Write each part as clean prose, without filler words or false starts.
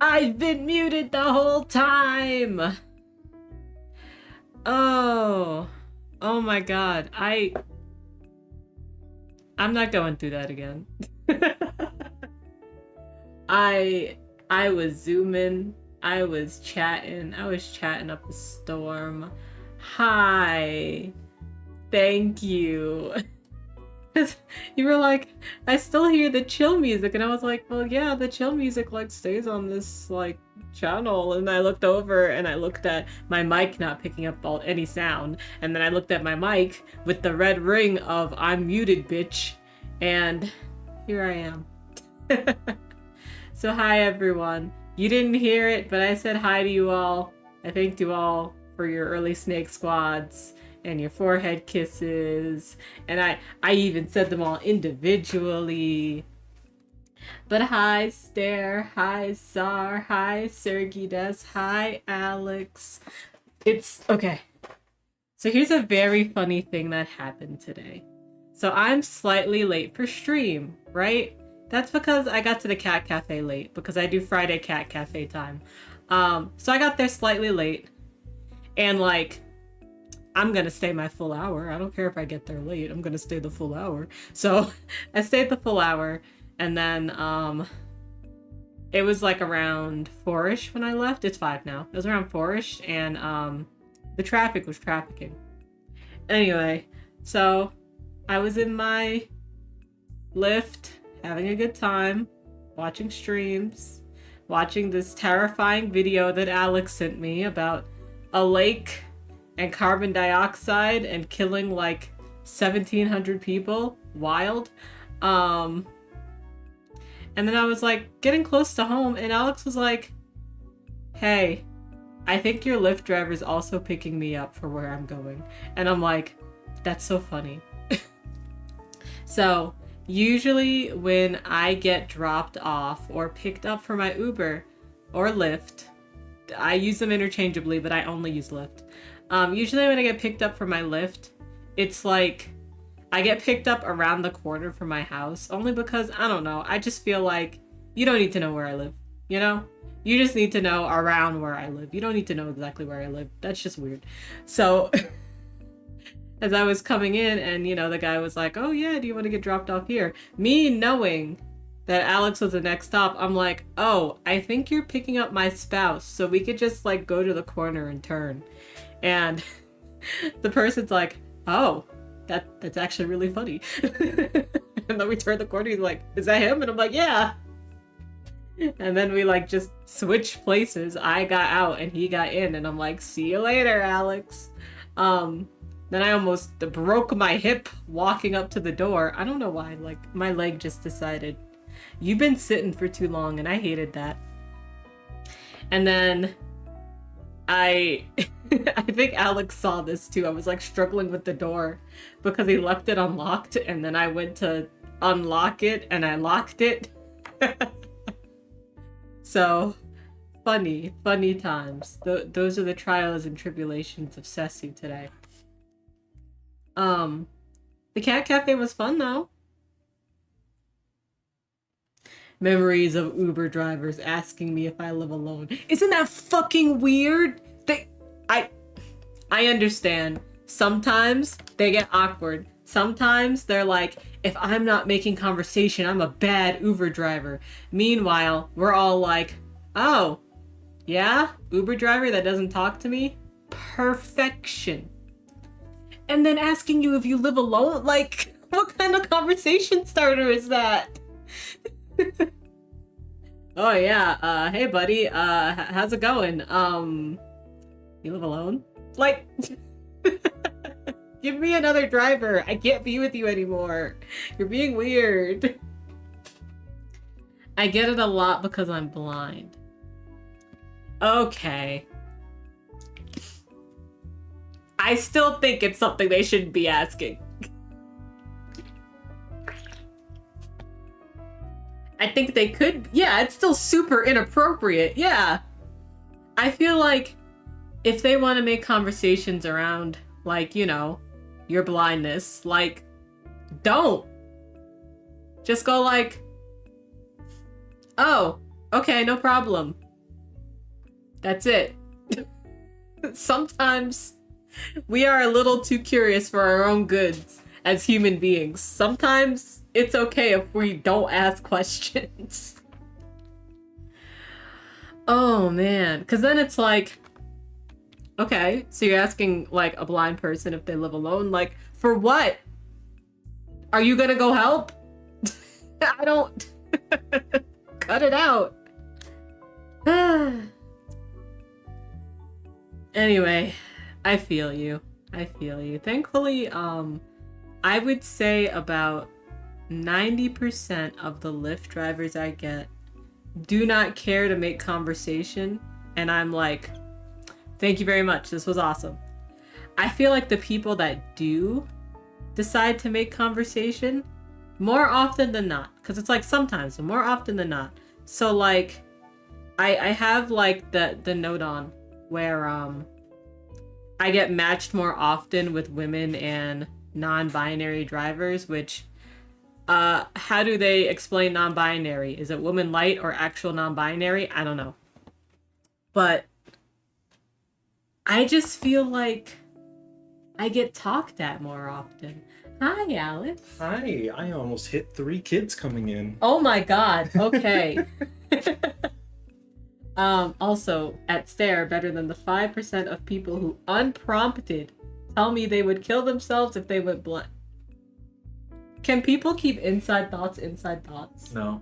I've been muted the whole time! Oh. Oh my god. I'm not going through that again. I was zooming. I was chatting up a storm. Hi. Thank you. You were like, I still hear the chill music, and I was like, well, yeah, the chill music like stays on this like channel. And I looked over and I looked at my mic not picking up any sound, and then I looked at my mic with the red ring of I'm muted, bitch, and here I am. So hi everyone. You didn't hear it, but I said hi to you all. I thanked you all for your early snake squads and your forehead kisses, and I even said them all individually. But hi Stare, hi Sar, hi Sergides, hi Alex. It's okay. So here's a very funny thing that happened today. So I'm slightly late for stream, right? That's because I got to the cat cafe late, because I do Friday cat cafe time. So I got there slightly late, and like, I'm gonna stay my full hour. I don't care if I get there late. I'm gonna stay the full hour. So I stayed the full hour, and then it was like around 4-ish when I left. It's 5 now. It was around 4-ish, and the traffic was trafficking. Anyway, so I was in my Lyft having a good time, watching streams, watching this terrifying video that Alex sent me about a lake and carbon dioxide and killing like 1,700 people. Wild. And then I was like getting close to home, and Alex was like, hey, I think your Lyft driver is also picking me up for where I'm going. And I'm like, that's so funny. So usually when I get dropped off or picked up for my Uber or Lyft, I use them interchangeably, but I only use Lyft. Usually when I get picked up for my Lyft, it's like I get picked up around the corner from my house, only because, I don't know, I just feel like you don't need to know where I live, you know? You just need to know around where I live. You don't need to know exactly where I live. That's just weird. So as I was coming in, and, you know, the guy was like, oh yeah, do you want to get dropped off here? Me knowing that Alex was the next stop, I'm like, oh, I think you're picking up my spouse, so we could just like go to the corner and turn. And the person's like, oh, that's actually really funny. And then we turn the corner, he's like, is that him? And I'm like, yeah. And then we like just switched places. I got out and he got in, and I'm like, see you later, Alex. Then I almost broke my hip walking up to the door. I don't know why, like my leg just decided, you've been sitting for too long, and I hated that. And then I think Alex saw this too. I was like struggling with the door because he left it unlocked, and then I went to unlock it and I locked it. So funny times. Those are the trials and tribulations of Sesu today. The cat cafe was fun though. Memories of Uber drivers asking me if I live alone. Isn't that fucking weird? I understand. Sometimes they get awkward. Sometimes they're like, if I'm not making conversation, I'm a bad Uber driver. Meanwhile, we're all like, oh, yeah? Uber driver that doesn't talk to me? Perfection. And then asking you if you live alone? Like, what kind of conversation starter is that? Oh yeah, hey buddy, how's it going? You live alone? Like, give me another driver. I can't be with you anymore. You're being weird. I get it a lot because I'm blind. Okay. I still think it's something they shouldn't be asking. I think they could. Yeah, it's still super inappropriate. Yeah. I feel like if they want to make conversations around, like, you know, your blindness, like, don't. Just go like, oh, okay, no problem. That's it. Sometimes we are a little too curious for our own goods as human beings. Sometimes it's okay if we don't ask questions. Oh man, because then it's like, okay, so you're asking like a blind person if they live alone, like for what? Are you gonna go help? I don't. Cut it out. Anyway, I feel you. Thankfully, I would say about 90% of the Lyft drivers I get do not care to make conversation, and I'm like, thank you very much, this was awesome. I feel like the people that do decide to make conversation, more often than not, because it's like sometimes, but more often than not. So like, I have like the note on where I get matched more often with women and non-binary drivers, which how do they explain non-binary? Is it woman light or actual non-binary? I don't know. But I just feel like I get talked at more often. Hi, Alex. Hi, I almost hit 3 kids coming in. Oh my god, okay. Also, at Stare, better than the 5% of people who unprompted tell me they would kill themselves if they went blunt. Can people keep inside thoughts inside thoughts? No.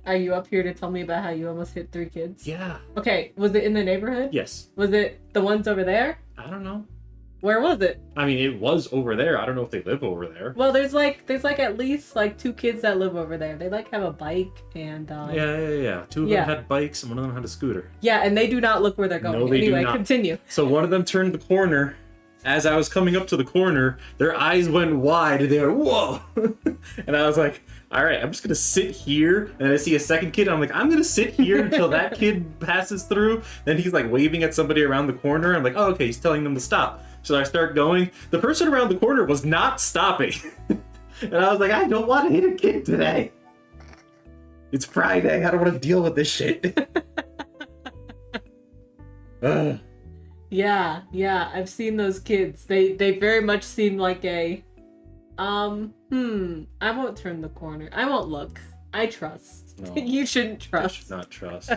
Are you up here to tell me about how you almost hit 3 kids? Yeah. Okay, was it in the neighborhood? Yes. Was it the ones over there? I don't know. Where was it? I mean, it was over there. I don't know if they live over there. Well, there's like at least like 2 kids that live over there. They like have a bike and Yeah. 2 of them had bikes and one of them had a scooter. Yeah, and they do not look where they're going. No, they anyway, do not. Continue. So one of them turned the corner. As I was coming up to the corner, their eyes went wide and they were, whoa! And I was like, all right, I'm just gonna sit here. And I see a second kid, and I'm like, I'm gonna sit here until that kid passes through. Then he's like waving at somebody around the corner. I'm like, oh, okay, he's telling them to stop. So I start going. The person around the corner was not stopping. And I was like, I don't want to hit a kid today. It's Friday. I don't want to deal with this shit. Yeah, I've seen those kids. They very much seem like a I won't turn the corner. I won't look. I trust. No, you shouldn't trust. I should not trust.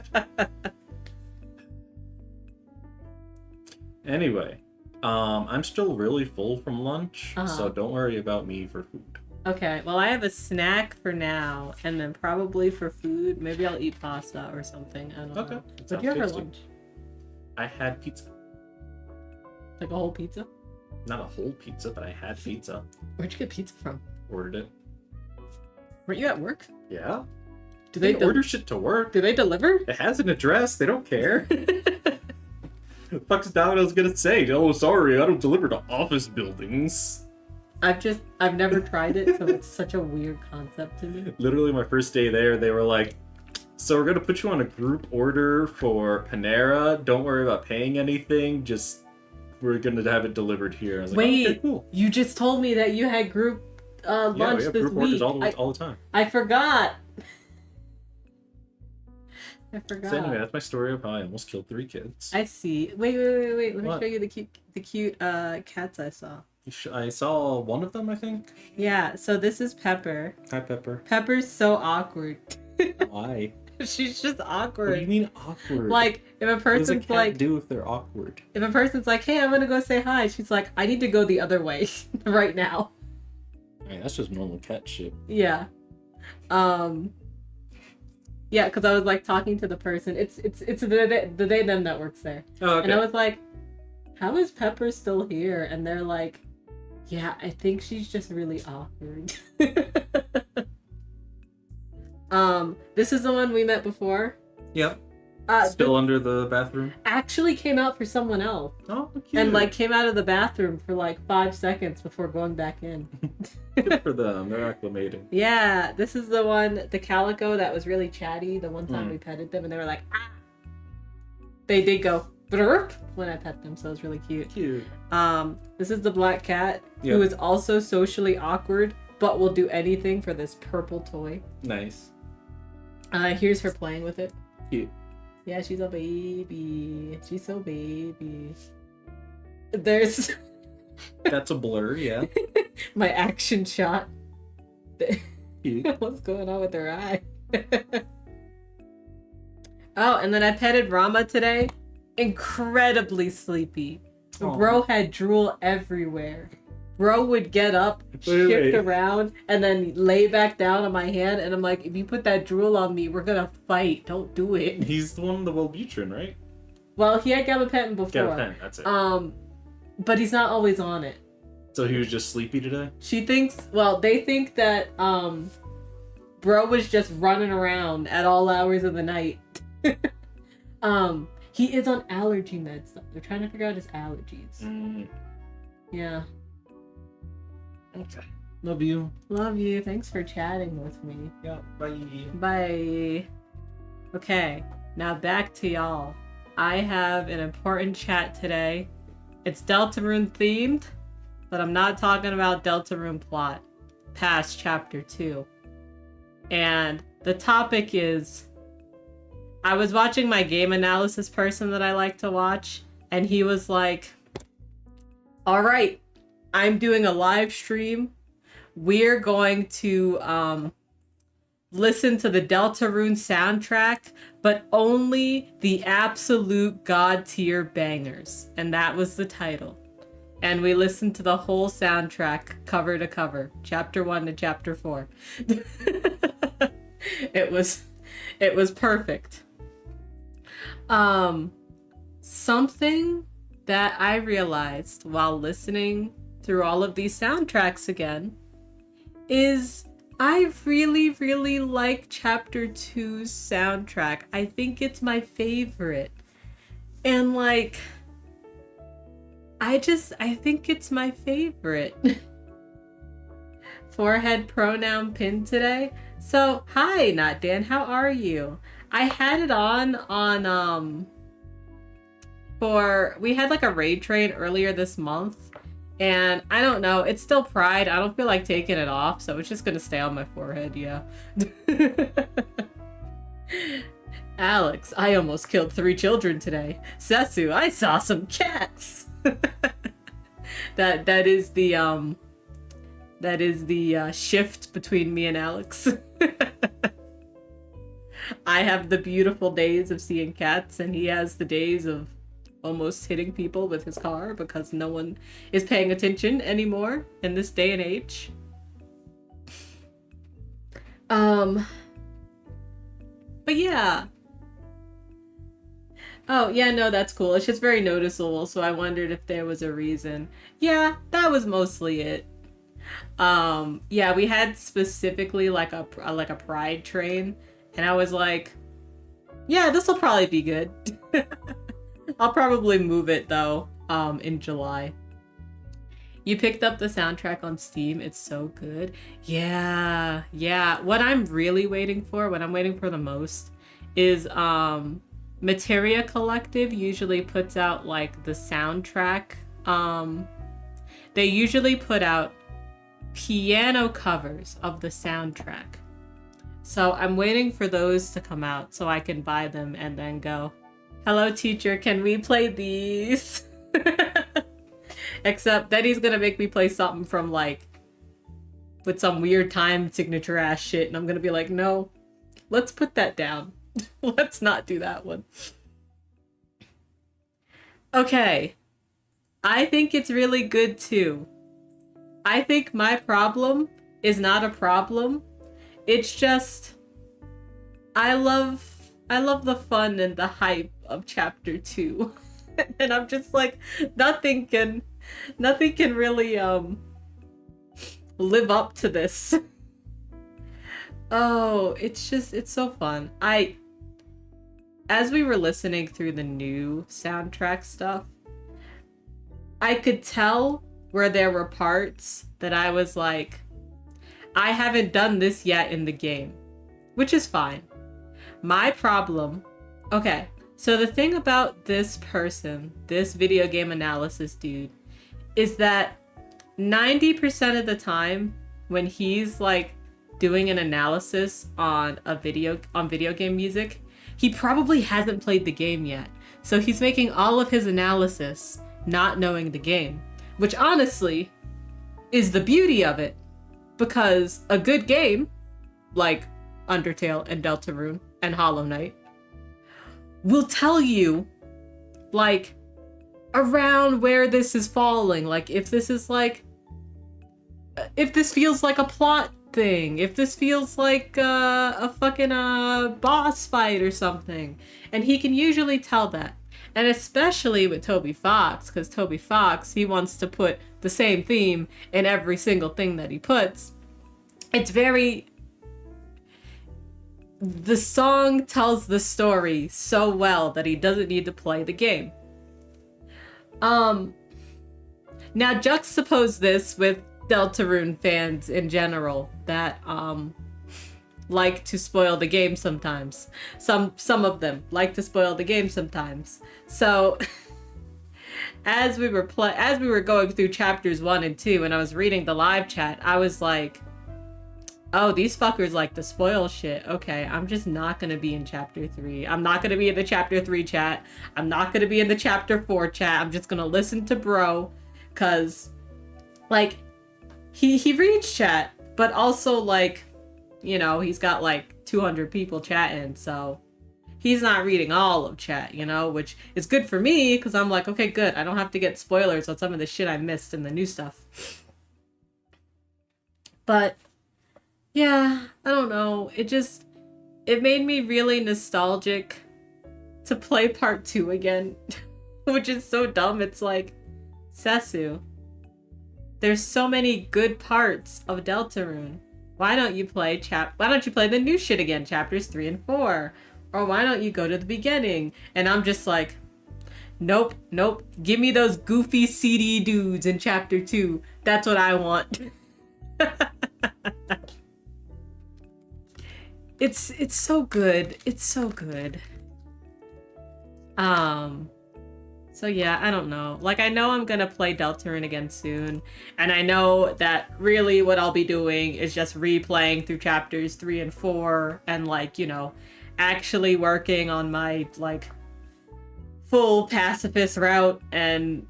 Anyway, I'm still really full from lunch, so don't worry about me for food. Okay, well I have a snack for now, and then probably for food, maybe I'll eat pasta or something. I don't know. Okay. What do you have for lunch? I had pizza. Like a whole pizza? Not a whole pizza, but I had pizza. Where'd you get pizza from? Ordered it. Weren't you at work? Yeah. Do they order shit to work? Do they deliver? It has an address. They don't care. The fuck's Domino's gonna say? Oh, sorry, I don't deliver to office buildings. I've never tried it, so it's such a weird concept to me. Literally, my first day there, they were like, so we're gonna put you on a group order for Panera. Don't worry about paying anything. Just, we're gonna have it delivered here. I was like, wait, okay, cool. You just told me that you had group lunch we have this group week. Orders all the time. I forgot. I forgot. So anyway, that's my story of how I almost killed 3 kids. I see. Wait. Let me What? show you the cute cats I saw. I saw one of them, I think. Yeah. So this is Pepper. Hi, Pepper. Pepper's so awkward. Why? She's just awkward. What do you mean awkward? Like if a What does a person's cat like, do if they're awkward? if a person's like, hey, I'm gonna go say hi. She's like, I need to go the other way right now. I mean, that's just normal cat shit. Yeah. Yeah, because I was like talking to the person. It's the they them that works there. Oh, okay. And I was like, how is Pepper still here? And they're like, yeah, I think she's just really awkward. This is the one we met before. Yep. Still under the bathroom? Actually came out for someone else. Oh, cute. And like came out of the bathroom for like 5 seconds before going back in. Good for them. They're acclimating. Yeah, this is the one, the calico that was really chatty. The one time we petted them and they were like, ah. They did go brrp when I pet them, so it was really cute. Cute. This is the black cat who is also socially awkward, but will do anything for this purple toy. Nice. Here's her playing with it. Cute. Yeah, she's a baby. She's so baby. There's That's a blur, yeah. my action shot. Cute. What's going on with her eye? Oh, and then I petted Rama today. Incredibly sleepy. Aw. Bro had drool everywhere. Bro would get up, Wait, shift wait. around, and then lay back down on my hand. And I'm like, if you put that drool on me, we're gonna fight. Don't do it. He's the one with the Wellbutrin, right? Well, he had gabapentin before. Gabapentin, that's it. But he's not always on it. So he was just sleepy today? She thinks, well, they think that Bro was just running around at all hours of the night. He is on allergy meds though. They're trying to figure out his allergies. Yeah. Okay. Love you. Love you. Thanks for chatting with me. Yeah, bye. Bye. Okay, now back to y'all. I have an important chat today. It's Deltarune themed, but I'm not talking about Deltarune plot. Past chapter 2. And the topic is, I was watching my game analysis person that I like to watch, and he was like, all right, I'm doing a live stream. We're going to listen to the Deltarune soundtrack, but only the absolute god tier bangers. And that was the title. And we listened to the whole soundtrack cover to cover, chapter 1 to chapter 4. It was perfect. Something that I realized while listening through all of these soundtracks again is I really, really like chapter 2's soundtrack. I think it's my favorite. And like, I think it's my favorite. Forehead pronoun pin today. So, hi, Not Dan, how are you? I had it on we had like a raid train earlier this month, and I don't know, it's still Pride. I don't feel like taking it off, so it's just gonna stay on my forehead, yeah. Alex, I almost killed 3 children today. Sesu, I saw some cats. That is the shift between me and Alex. I have the beautiful days of seeing cats, and he has the days of almost hitting people with his car because no one is paying attention anymore in this day and age. But yeah. Oh, yeah, no, that's cool. It's just very noticeable, so I wondered if there was a reason. Yeah, that was mostly it. Yeah, we had specifically like a Pride train, and I was like, yeah, this will probably be good. I'll probably move it though, in July. You picked up the soundtrack on Steam. It's so good. Yeah. What I'm really waiting for, what I'm waiting for the most, is Materia Collective usually puts out like the soundtrack. They usually put out piano covers of the soundtrack. So I'm waiting for those to come out so I can buy them and then go, hello teacher, can we play these? Except then he's gonna make me play something from like, with some weird time signature ass shit, and I'm gonna be like, no, let's put that down. Let's not do that one. Okay. I think it's really good too. I think my problem is not a problem. It's just, I love the fun and the hype of chapter 2. And I'm just like, nothing can really live up to this. Oh, it's so fun. As we were listening through the new soundtrack stuff, I could tell where there were parts that I was like, I haven't done this yet in the game, which is fine. My problem, okay, so the thing about this person, this video game analysis dude, is that 90% of the time when he's like doing an analysis on video game music, he probably hasn't played the game yet. So he's making all of his analysis not knowing the game, which honestly is the beauty of it, because a good game like Undertale and Deltarune and Hollow Knight will tell you like around where this is falling, like if this is like, if this feels like a plot thing, if this feels like a fucking boss fight or something, and he can usually tell that. And especially with Toby Fox, because Toby Fox, he wants to put the same theme in every single thing that he puts. It's very... The song tells the story so well that he doesn't need to play the game. Now juxtapose this with Deltarune fans in general that like to spoil the game sometimes. Some of them like to spoil the game sometimes. So as we were going through chapters 1 and 2 and I was reading the live chat, I was like, oh, these fuckers like to spoil shit. Okay, I'm just not gonna be in chapter 3. I'm not gonna be in the chapter 3 chat. I'm not gonna be in the chapter 4 chat. I'm just gonna listen to bro, cause like he reads chat, but also like, you know, he's got like 200 people chatting, so he's not reading all of chat, you know, which is good for me because I'm like, okay, good. I don't have to get spoilers on some of the shit I missed in the new stuff. But yeah, I don't know. It made me really nostalgic to play part 2 again, which is so dumb. It's like, Sesu, there's so many good parts of Deltarune. Why don't you play the new shit again, chapters 3 and 4? Or why don't you go to the beginning? And I'm just like, nope. Give me those goofy CD dudes in chapter 2. That's what I want. It's so good. It's so good. So yeah, I don't know. Like, I know I'm gonna play Deltarune again soon, and I know that really what I'll be doing is just replaying through chapters 3 and 4 and, like, you know, actually working on my, like, full pacifist route and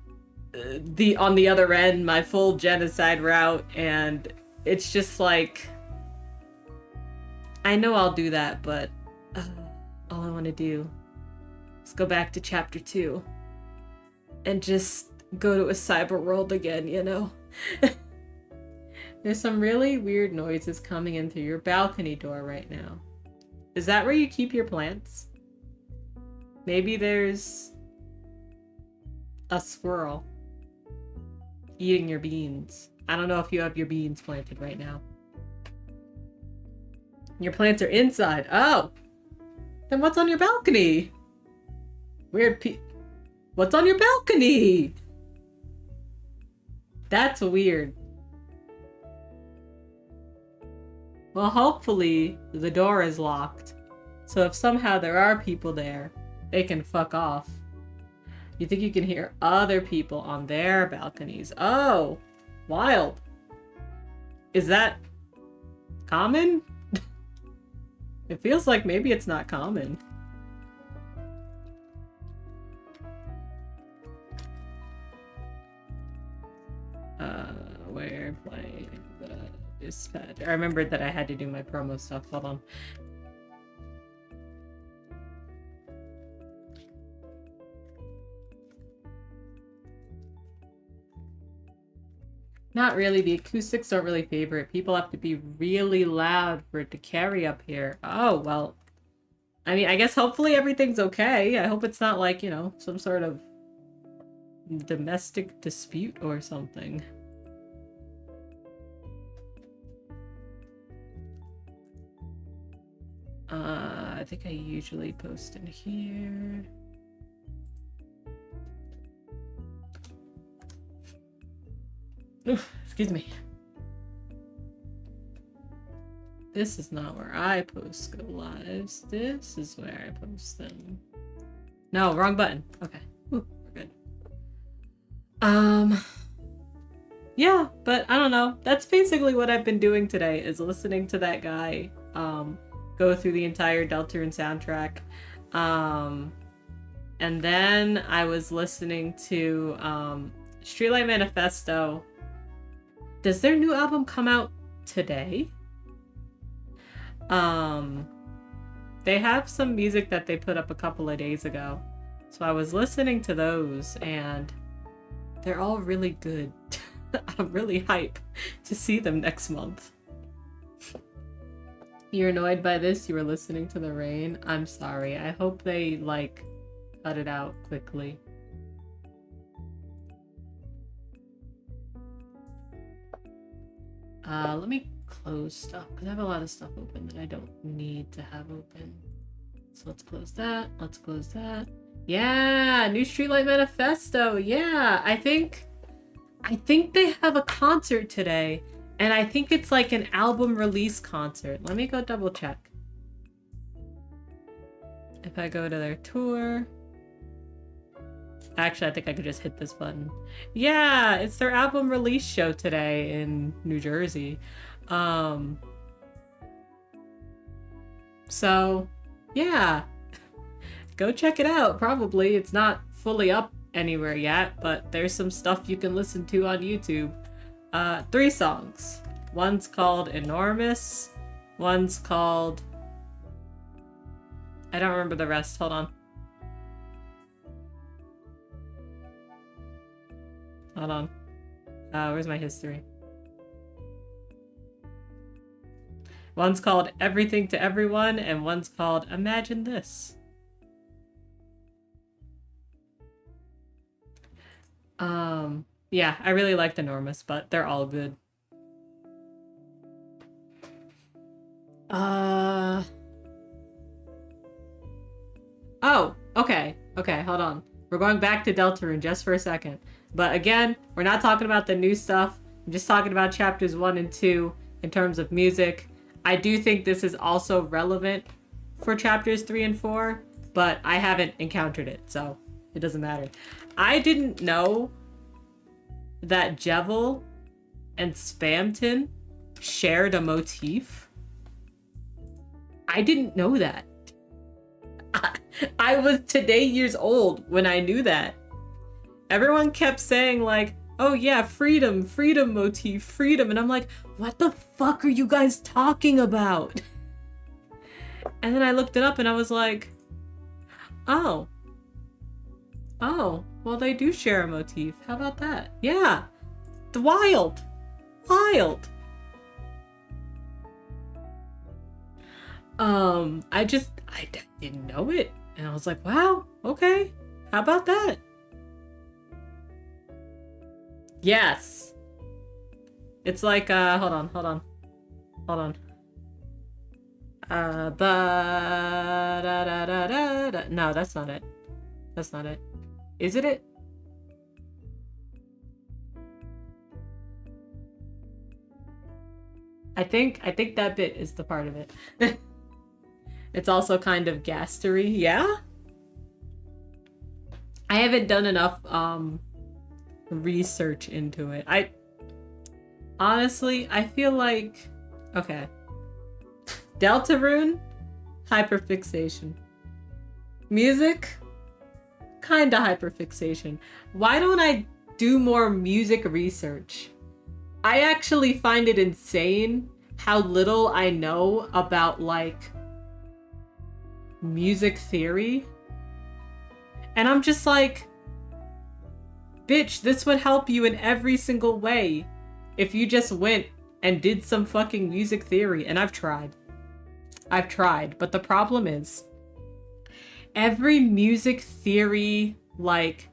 on the other end, my full genocide route, and it's just like, I know I'll do that, but all I want to do is go back to chapter 2 and just go to a cyber world again, you know? There's some really weird noises coming in through your balcony door right now. Is that where you keep your plants? Maybe there's a squirrel eating your beans. I don't know if you have your beans planted right now. Your plants are inside. Oh! Then what's on your balcony? Weird What's on your balcony? That's weird. Well, hopefully the door is locked. So if somehow there are people there, they can fuck off. You think you can hear other people on their balconies? Oh, wild. Is that common? It feels like maybe it's not common. We're playing the dispatch. I remembered that I had to do my promo stuff. Hold on. Not really. The acoustics don't really favor it. People have to be really loud for it to carry up here. Oh, well. I mean, I guess hopefully everything's okay. I hope it's not like, you know, some sort of domestic dispute or something. I think I usually post in here. Oof, excuse me. This is not where I post go lives. This is where I post them. No, wrong button. Okay. Ooh, we're good. Yeah, but I don't know. That's basically what I've been doing today, is listening to that guy go through the entire Deltarune soundtrack. And then I was listening to Streetlight Manifesto. Does their new album come out today? They have some music that they put up a couple of days ago. So I was listening to those, and they're all really good. I'm really hype to see them next month. You're annoyed by this? You were listening to the rain? I'm sorry. I hope they, like, cut it out quickly. Let me close stuff, because I have a lot of stuff open that I don't need to have open. So let's close that. Let's close that. Yeah, new Streetlight Manifesto. Yeah, I think they have a concert today, and I think it's like an album release concert. Let me go double check. If I go to their tour, actually, I think I could just hit this button. Yeah, it's their album release show today in New Jersey. So yeah, go check it out. Probably it's not fully up anywhere yet, but there's some stuff you can listen to on YouTube. 3 songs. One's called Enormous. One's called... I don't remember the rest. Hold on. Hold on. Where's my history? One's called Everything to Everyone, and one's called Imagine This. Yeah, I really liked Enormous, but they're all good. Oh, okay. Okay, hold on. We're going back to Deltarune just for a second. But again, we're not talking about the new stuff. I'm just talking about chapters 1 and 2 in terms of music. I do think this is also relevant for chapters 3 and 4, but I haven't encountered it, so it doesn't matter. I didn't know that Jevil and Spamton shared a motif. I didn't know that. I was today years old when I knew that. Everyone kept saying like, oh yeah, freedom motif, freedom. And I'm like, what the fuck are you guys talking about? And then I looked it up and I was like, oh, well they do share a motif. How about that? Yeah, the wild. I didn't know it. And I was like, wow, okay. How about that? Yes. It's like, hold on. No, that's not it. Is it? I think that bit is the part of it. It's also kind of gastery, yeah? I haven't done enough research into it. Honestly, I feel like, okay. Deltarune, hyperfixation. Music, kinda hyperfixation. Why don't I do more music research? I actually find it insane how little I know about, like, music theory. And I'm just like, bitch, this would help you in every single way if you just went and did some fucking music theory. And I've tried, but the problem is every music theory, like,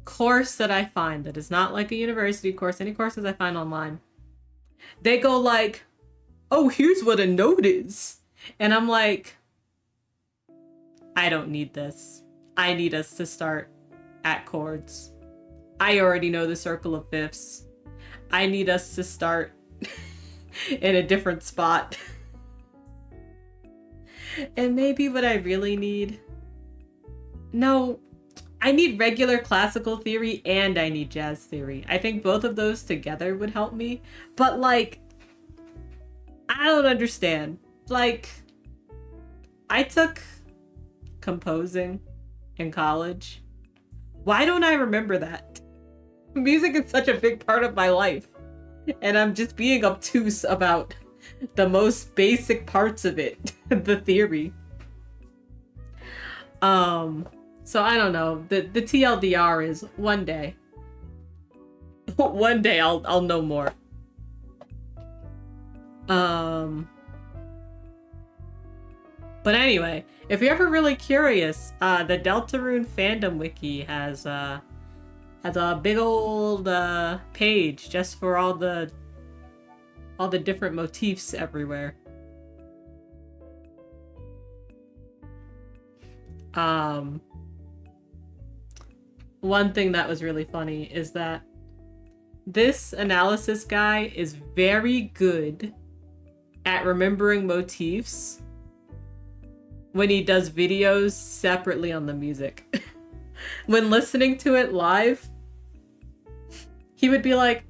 course that I find that is not like a university course, any courses I find online, they go like, oh, here's what a note is. And I'm like, I don't need this. I need us to start at chords. I already know the circle of fifths. I need us to start in a different spot. And maybe what I really need... No, I need regular classical theory and I need jazz theory. I think both of those together would help me. But, like, I don't understand. Like, I took composing in college. Why don't I remember that? Music is such a big part of my life, and I'm just being obtuse about the most basic parts of it, the theory. So I don't know. The TLDR is one day. One day I'll know more. But anyway, if you're ever really curious, the Deltarune fandom wiki has a big old page just for all the different motifs everywhere. One thing that was really funny is that this analysis guy is very good at remembering motifs when he does videos separately on the music. When listening to it live, he would be like,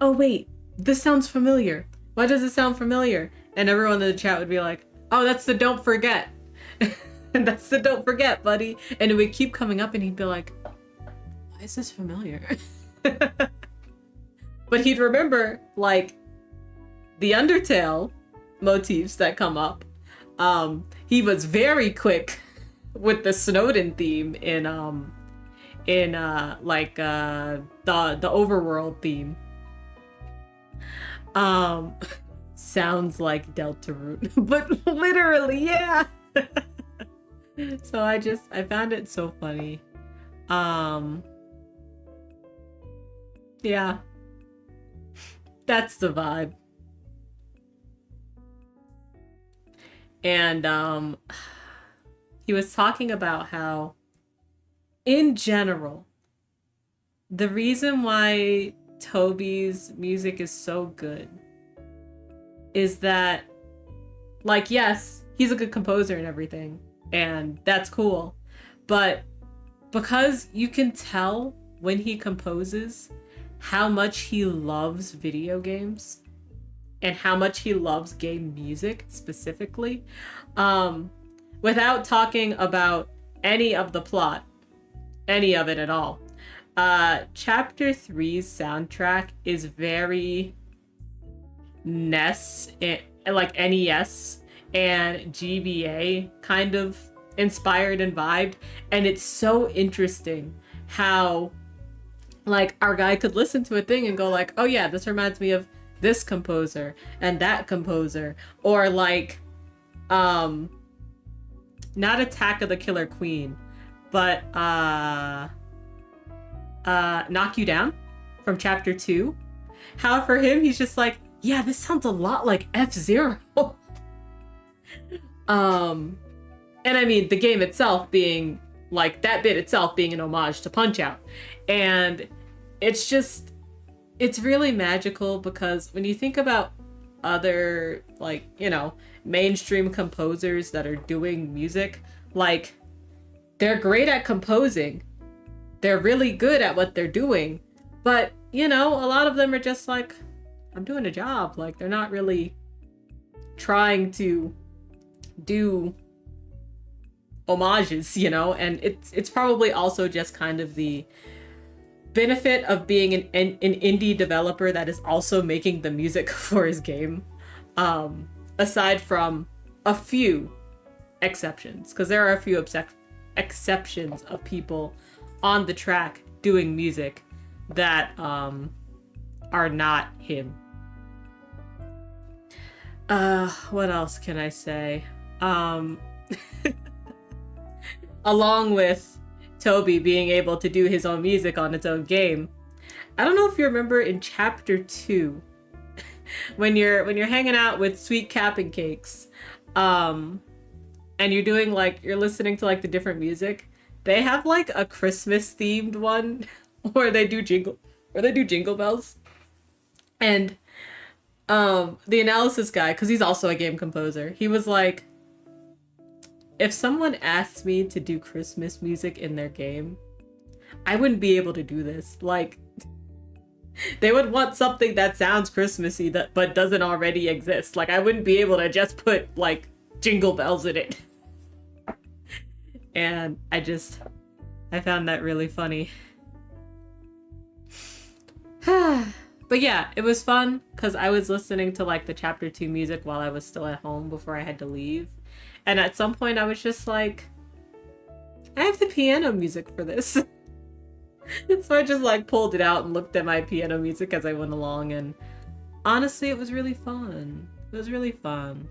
oh wait, this sounds familiar. Why does it sound familiar? And everyone in the chat would be like, oh, that's the Don't Forget. And that's the Don't Forget, buddy. And it would keep coming up and he'd be like, why is this familiar? But he'd remember, like, the Undertale motifs that come up. He was very quick with the Snowden theme in the overworld theme. Sounds like Deltarune, but literally, yeah. So I found it so funny. Yeah. That's the vibe. And he was talking about how, in general, the reason why Toby's music is so good is that, like, yes, he's a good composer and everything, and that's cool, but because you can tell when he composes how much he loves video games and how much he loves game music specifically, without talking about any of the plot, any of it at all. Chapter 3's soundtrack is very NES, like NES and GBA kind of inspired and vibed, and it's so interesting how, like, our guy could listen to a thing and go like, oh yeah, this reminds me of this composer and that composer, or like not Attack of the Killer Queen, but Knock You Down from chapter 2. How for him he's just like, yeah, this sounds a lot like F-Zero. And I mean, the game itself being, like, that bit itself being an homage to Punch-Out. And it's just, it's really magical because when you think about other, like, you know, mainstream composers that are doing music, like, they're great at composing. They're really good at what they're doing. But, you know, a lot of them are just like, I'm doing a job. Like, they're not really trying to do homages, you know? And it's probably also just kind of the benefit of being an indie developer that is also making the music for his game. Aside from a few exceptions, because there are a few exceptions of people on the track doing music that are not him. What else can I say? Along with Toby being able to do his own music on its own game, I don't know if you remember in chapter 2 when you're hanging out with Sweet Cap and Cakes, and you're doing, like, you're listening to, like, the different music. They have, like, a Christmas themed one where they do jingle bells. And the analysis guy, because he's also a game composer, he was like, if someone asked me to do Christmas music in their game, I wouldn't be able to do this. Like, they would want something that sounds Christmassy but doesn't already exist. Like, I wouldn't be able to just put, like, jingle bells in it. And I found that really funny. But yeah, it was fun because I was listening to like the chapter 2 music while I was still at home before I had to leave. And at some point I was just like, I have the piano music for this. So I just like pulled it out and looked at my piano music as I went along, and honestly it was really fun. It was really fun.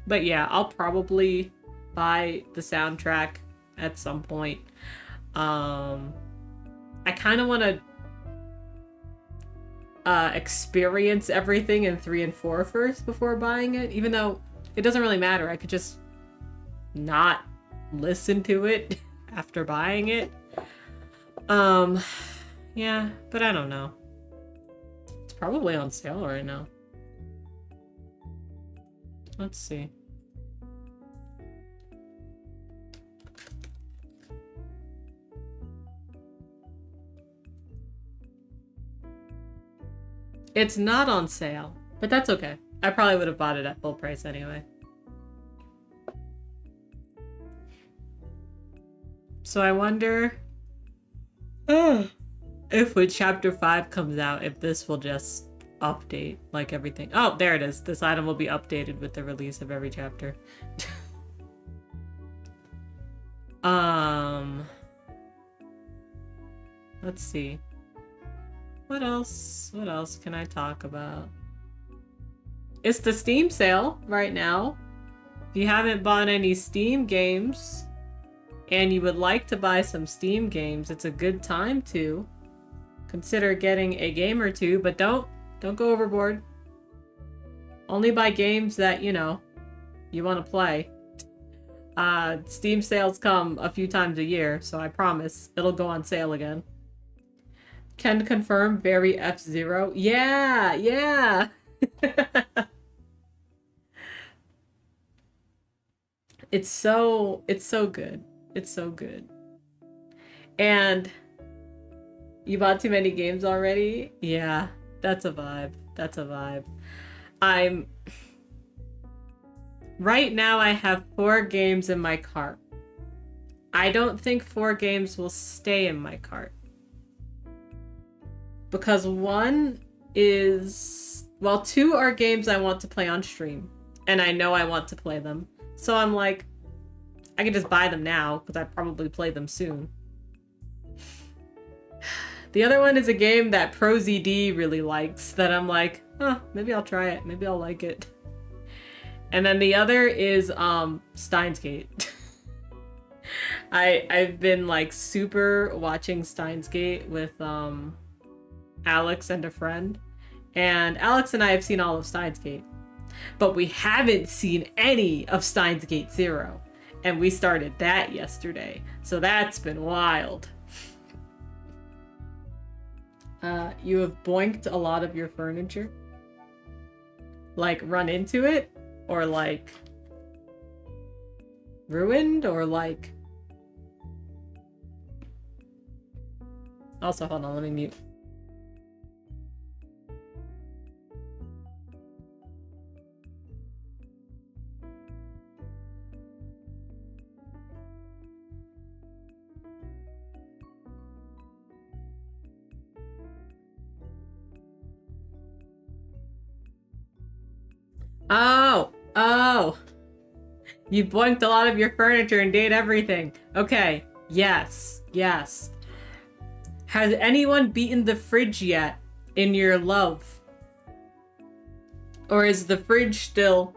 But yeah, I'll probably buy the soundtrack at some point. I kind of want to experience everything in 3 and 4 first before buying it, even though it doesn't really matter. I could just not listen to it after buying it. Yeah, but I don't know. It's probably on sale right now. Let's see. It's not on sale, but that's okay. I probably would have bought it at full price anyway. So I wonder if when chapter 5 comes out, if this will just update like everything. Oh, there it is. This item will be updated with the release of every chapter. Let's see. What else? What else can I talk about? It's the Steam sale right now. If you haven't bought any Steam games and you would like to buy some Steam games, it's a good time to consider getting a game or two, but don't go overboard. Only buy games that, you know, you want to play. Steam sales come a few times a year, so I promise it'll go on sale again. Can confirm, very F-Zero. Yeah, yeah. It's so good. It's so good. And you bought too many games already? Yeah, that's a vibe. That's a vibe. Right now I have 4 games in my cart. I don't think 4 games will stay in my cart. Because one is... well, 2 are games I want to play on stream. And I know I want to play them. So I'm like, I can just buy them now, because I probably play them soon. The other one is a game that ProZD really likes, that I'm like, huh, maybe I'll try it. Maybe I'll like it. And then the other is Steins Gate. I've been like super watching Steins Gate with Alex and a friend. And Alex and I have seen all of Steins Gate. But we haven't seen any of Steins Gate 0. And we started that yesterday. So that's been wild. You have boinked a lot of your furniture? Like run into it? Or like ruined? Or like... Also, hold on, let me mute. Oh! You boinked a lot of your furniture and did everything. Okay, yes. Has anyone beaten the fridge yet in your love? Or is the fridge still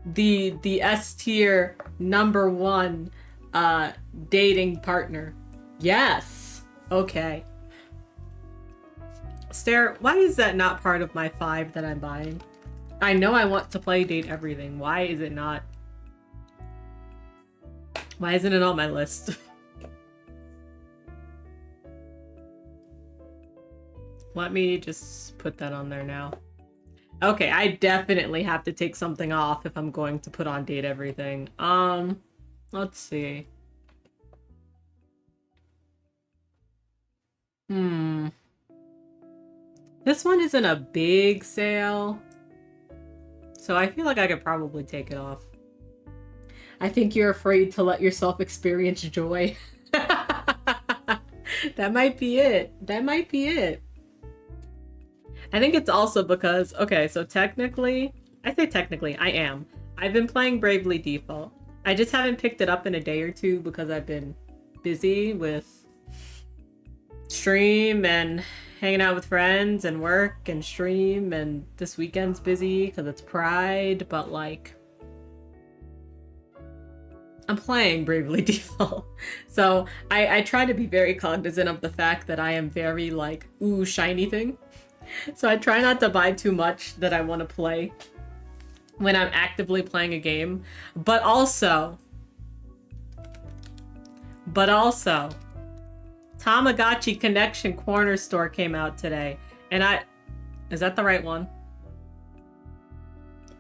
the S tier #1 dating partner? Yes. Okay. Stare, why is that not part of my 5 that I'm buying? I know I want to play Date Everything. Why is it not? Why isn't it on my list? Let me just put that on there now. Okay, I definitely have to take something off if I'm going to put on Date Everything. Let's see. This one isn't a big sale. So I feel like I could probably take it off. I think you're afraid to let yourself experience joy. That might be it. That might be it. I think it's also because, okay, so technically, I say technically, I am. I've been playing Bravely Default. I just haven't picked it up in a day or two because I've been busy with stream and hanging out with friends and work and stream, and this weekend's busy because it's Pride, but like, I'm playing Bravely Default. So I try to be very cognizant of the fact that I am very like, ooh, shiny thing. So I try not to buy too much that I want to play when I'm actively playing a game. But also, Tamagotchi Connection Corner Store came out today. And is that the right one?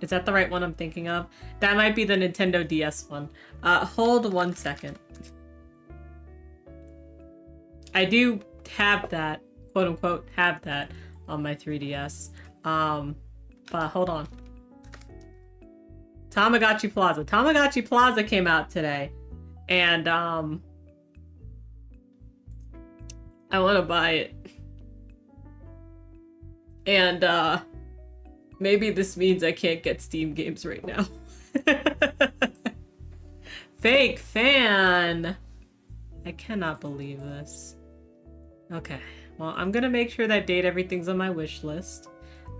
Is that the right one I'm thinking of? That might be the Nintendo DS one. Hold 1 second. I do have that, quote unquote, have that on my 3DS. But hold on. Tamagotchi Plaza. Tamagotchi Plaza came out today. And, I want to buy it. And, maybe this means I can't get Steam games right now. Fake fan! I cannot believe this. Okay, well, I'm gonna make sure that Date Everything's on my wish list.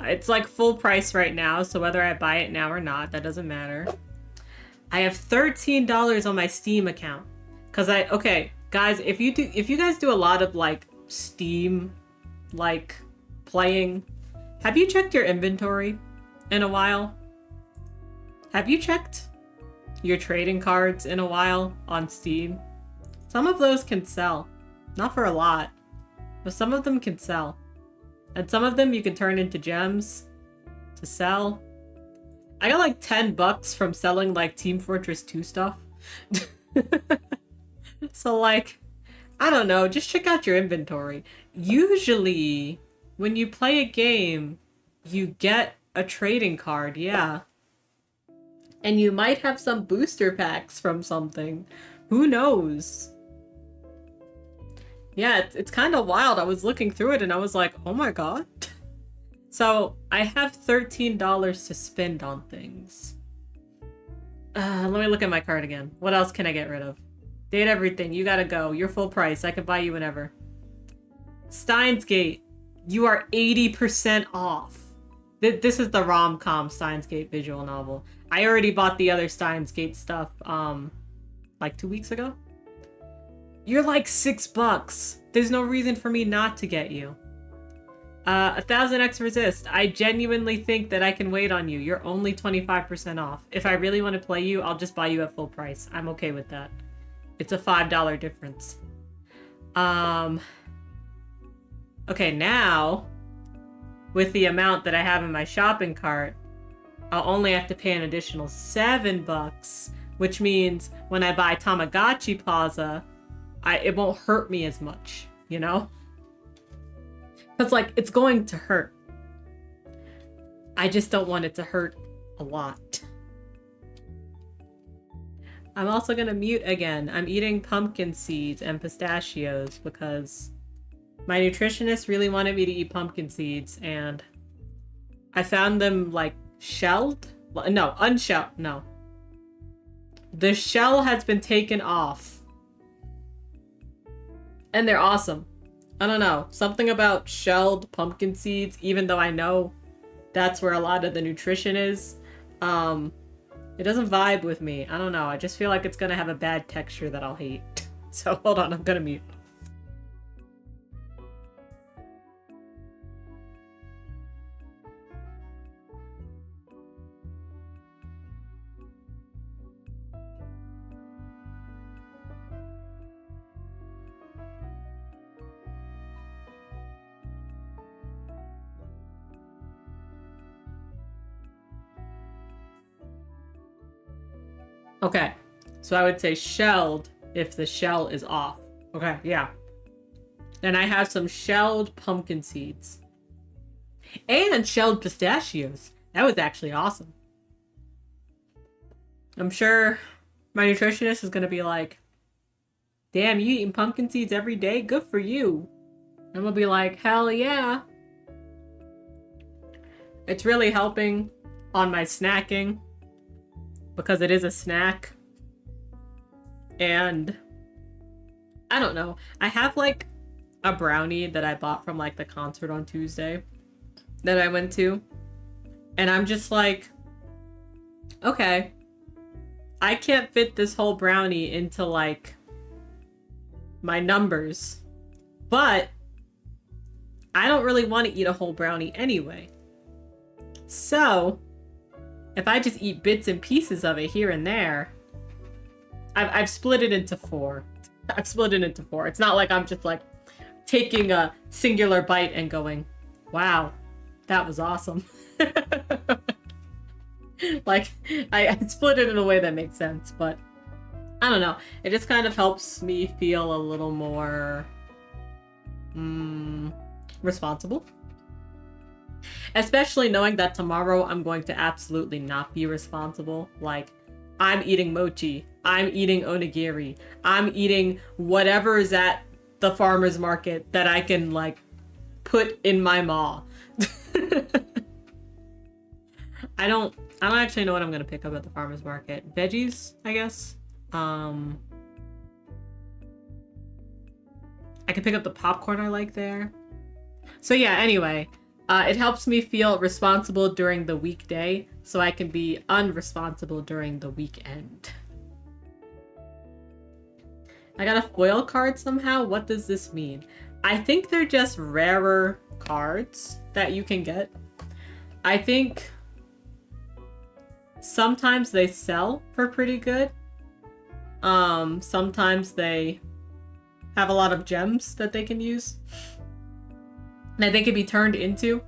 It's like full price right now, so whether I buy it now or not, that doesn't matter. I have $13 on my Steam account. Okay, guys, if you guys do a lot of like Steam, like playing, have you checked your inventory in a while? Have you checked your trading cards in a while on Steam? Some of those can sell. Not for a lot, but some of them can sell. And some of them you can turn into gems to sell. I got like $10 from selling like Team Fortress 2 stuff. So like, I don't know, just check out your inventory. Usually, when you play a game, you get a trading card, yeah. And you might have some booster packs from something. Who knows? Yeah, it's kind of wild. I was looking through it and I was like, oh my god. So, I have $13 to spend on things. Let me look at my card again. What else can I get rid of? Date Everything, you gotta go. You're full price. I can buy you whenever. Steins Gate, you are 80% off. This is the rom-com Steins Gate visual novel. I already bought the other Steins Gate stuff, like 2 weeks ago. You're like $6. There's no reason for me not to get you. 1000X Resist. I genuinely think that I can wait on you. You're only 25% off. If I really want to play you, I'll just buy you at full price. I'm okay with that. It's a $5 difference. Okay, now, with the amount that I have in my shopping cart, I'll only have to pay an additional $7, which means when I buy Tamagotchi Plaza, it won't hurt me as much, you know? Because, like, it's going to hurt. I just don't want it to hurt a lot. I'm also gonna mute again. I'm eating pumpkin seeds and pistachios because my nutritionist really wanted me to eat pumpkin seeds, and I found them, like, shelled? No, unshelled. No. The shell has been taken off. And they're awesome. I don't know. Something about shelled pumpkin seeds, even though I know that's where a lot of the nutrition is, it doesn't vibe with me. I don't know. I just feel like it's gonna have a bad texture that I'll hate. So hold on, I'm gonna mute. Okay, so I would say shelled if the shell is off. Okay, yeah. And I have some shelled pumpkin seeds. And shelled pistachios. That was actually awesome. I'm sure My nutritionist is gonna be like, damn, you eating pumpkin seeds every day? Good for you. I'm gonna be like, hell yeah. It's really helping on my snacking because it is a snack. And I don't know. I have like a brownie that I bought from like the concert on Tuesday that I went to. And I'm just like, okay, I can't fit this whole brownie into like my numbers, but I don't really want to eat a whole brownie anyway. So if I just eat bits and pieces of it here and there, I've split it into 4. I've split it into 4. It's not like I'm just like taking a singular bite and going, wow, that was awesome. Like, I split it in a way that makes sense, but I don't know. It just kind of helps me feel a little more responsible. Especially knowing that tomorrow I'm going to absolutely not be responsible. Like, I'm eating mochi. I'm eating onigiri. I'm eating whatever is at the farmer's market that I can, like, put in my maw. I don't actually know what I'm gonna pick up at the farmer's market. Veggies, I guess. I can pick up the popcorn I like there. So yeah, anyway, it helps me feel responsible during the weekday so I can be unresponsible during the weekend. I got a foil card somehow. What does this mean? I think they're just rarer cards that you can get. I think sometimes they sell for pretty good. Sometimes they have a lot of gems that they can use that they can be turned into.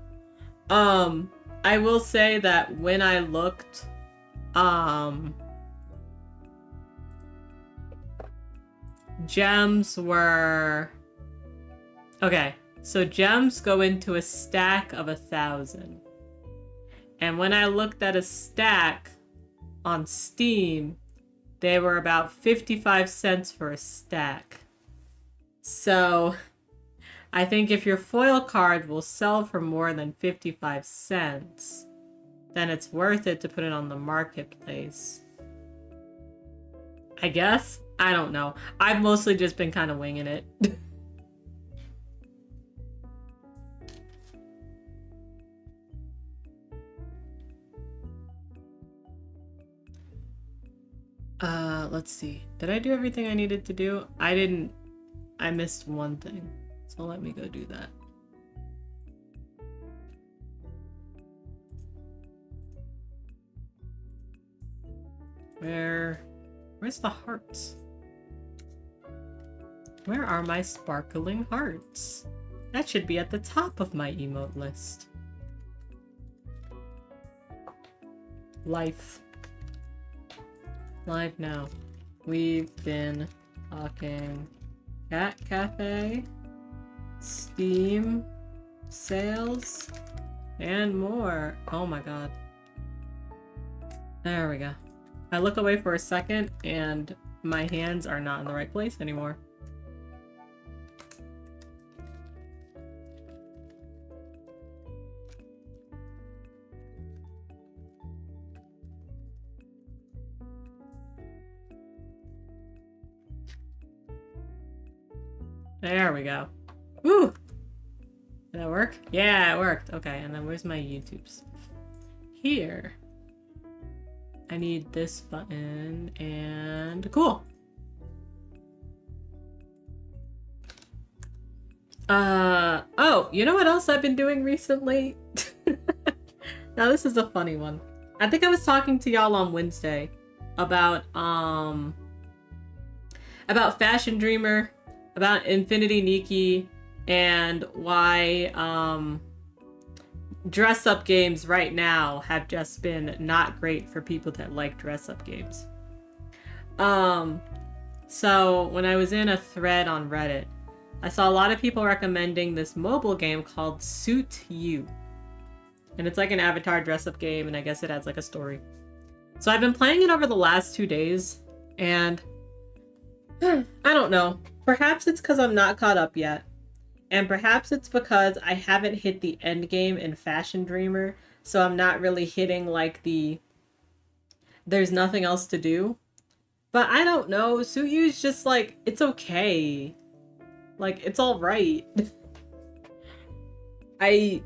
I will say that when I looked, gems were... Okay, so gems go into a stack of 1,000. And when I looked at a stack on Steam, they were about 55 cents for a stack. So I think if your foil card will sell for more than 55 cents, then it's worth it to put it on the marketplace. I guess? I don't know. I've mostly just been kind of winging it. Let's see. Did I do everything I needed to do? I didn't. I missed one thing. So let me go do that. Where's the hearts? Where are my sparkling hearts? That should be at the top of my emote list. Life. Live now. We've been talking Cat Cafe, Steam, sales, and more. Oh my god. There we go. I look away for a second and my hands are not in the right place anymore. There we go. Woo! Did that work? Yeah, it worked. Okay, and then where's my YouTubes? Here. I need this button and cool. Oh, you know what else I've been doing recently? Now this is a funny one. I think I was talking to y'all on Wednesday about Fashion Dreamer, about Infinity Nikki, and why dress up games right now have just been not great for people that like dress up games. So when I was in a thread on Reddit, I saw a lot of people recommending this mobile game called P2U. And it's like an avatar dress up game, and I guess it has like a story. So I've been playing it over the last 2 days, And I don't know. Perhaps it's because I'm not caught up yet. And perhaps it's because I haven't hit the end game in Fashion Dreamer. So I'm not really hitting like the there's nothing else to do. But I don't know. Sutyu's just like, it's okay. Like, it's alright. I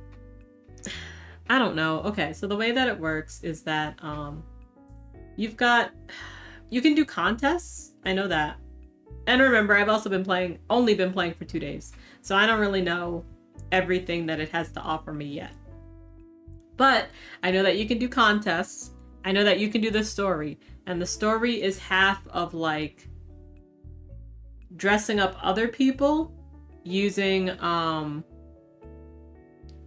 don't know. Okay, so the way that it works is that you can do contests. I know that. And remember, I've also only been playing for 2 days. So I don't really know everything that it has to offer me yet. But I know that you can do contests. I know that you can do the story. And the story is half of like dressing up other people using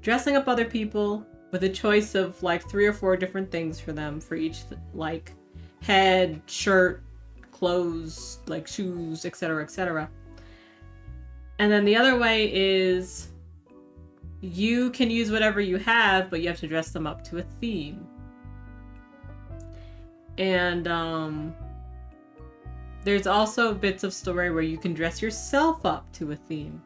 dressing up other people with a choice of like 3 or 4 different things for them for each like head, shirt, clothes, like shoes, etc., etc. And then the other way is you can use whatever you have, but you have to dress them up to a theme. And there's also bits of story where you can dress yourself up to a theme.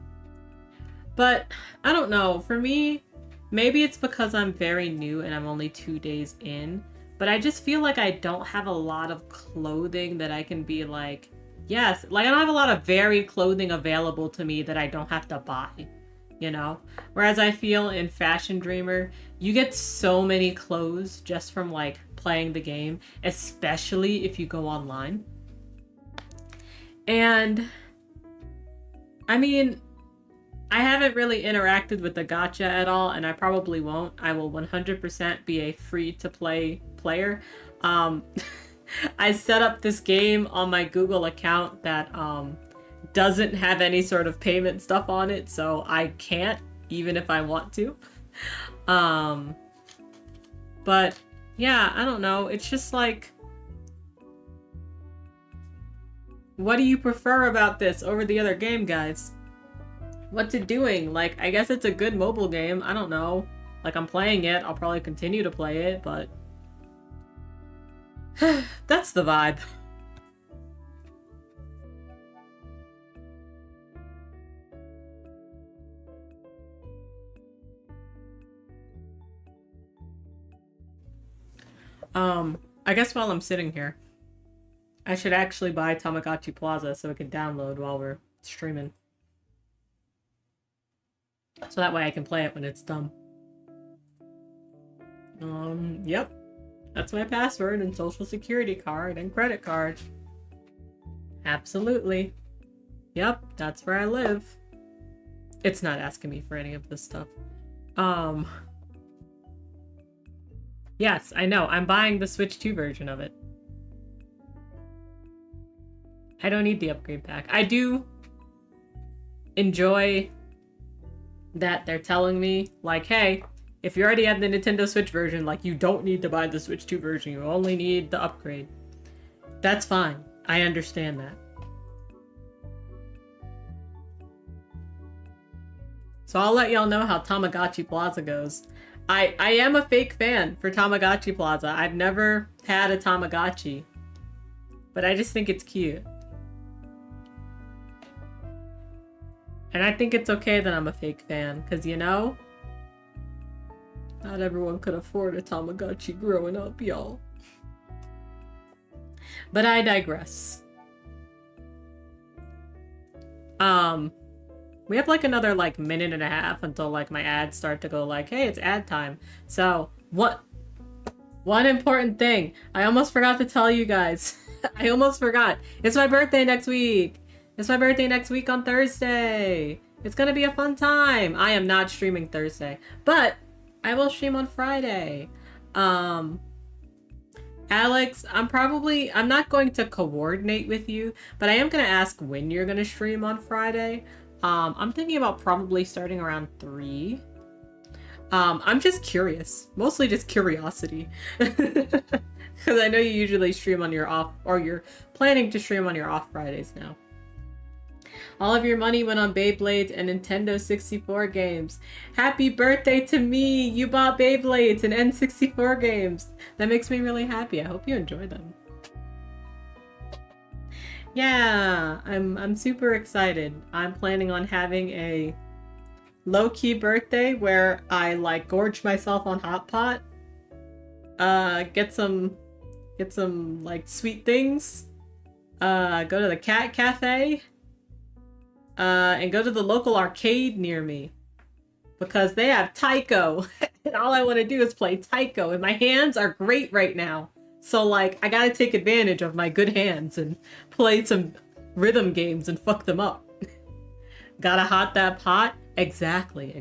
But I don't know, for me, maybe it's because I'm very new and I'm only 2 days in, but I just feel like I don't have a lot of clothing that I can be like, yes, like I don't have a lot of varied clothing available to me that I don't have to buy, you know? Whereas I feel in Fashion Dreamer, you get so many clothes just from like playing the game, especially if you go online. And I mean, I haven't really interacted with the gacha at all, and I probably won't. I will 100% be a free-to-play player. I set up this game on my Google account that doesn't have any sort of payment stuff on it, so I can't, even if I want to. But yeah, I don't know. It's just like, what do you prefer about this over the other game, guys? What's it doing? Like, I guess it's a good mobile game. I don't know. Like, I'm playing it. I'll probably continue to play it, but that's the vibe. I guess while I'm sitting here, I should actually buy Tamagotchi Plaza so it can download while we're streaming. So that way I can play it when it's done. Yep. That's my password and social security card and credit card. Absolutely. Yep, that's where I live. It's not asking me for any of this stuff. Yes, I know. I'm buying the Switch 2 version of it. I don't need the upgrade pack. I do enjoy that they're telling me, like, hey, if you already have the Nintendo Switch version, like, you don't need to buy the Switch 2 version. You only need the upgrade. That's fine. I understand that. So I'll let y'all know how Tamagotchi Plaza goes. I am a fake fan for Tamagotchi Plaza. I've never had a Tamagotchi, but I just think it's cute. And I think it's okay that I'm a fake fan, because, you know, not everyone could afford a Tamagotchi growing up, y'all. But I digress. We have like another like minute and a half until like my ads start to go like, hey, it's ad time. So one important thing. I almost forgot to tell you guys. I almost forgot. It's my birthday next week. It's my birthday next week on Thursday. It's gonna be a fun time. I am not streaming Thursday, but I will stream on Friday. Alex, I'm not going to coordinate with you, but I am gonna ask when you're gonna stream on Friday. I'm thinking about probably starting around 3. I'm just curious, mostly just curiosity. Because I know you usually stream on your off, or you're planning to stream on your off Fridays now. All of your money went on Beyblades and Nintendo 64 games. Happy birthday to me! You bought Beyblades and N64 games. That makes me really happy. I hope you enjoy them. Yeah, I'm super excited. I'm planning on having a low-key birthday where I like gorge myself on hot pot. Get some like sweet things. Go to the cat cafe. And go to the local arcade near me because they have taiko. And all I want to do is play taiko, and my hands are great right now. So like I gotta take advantage of my good hands and play some rhythm games and fuck them up. Gotta hot that pot? Exactly.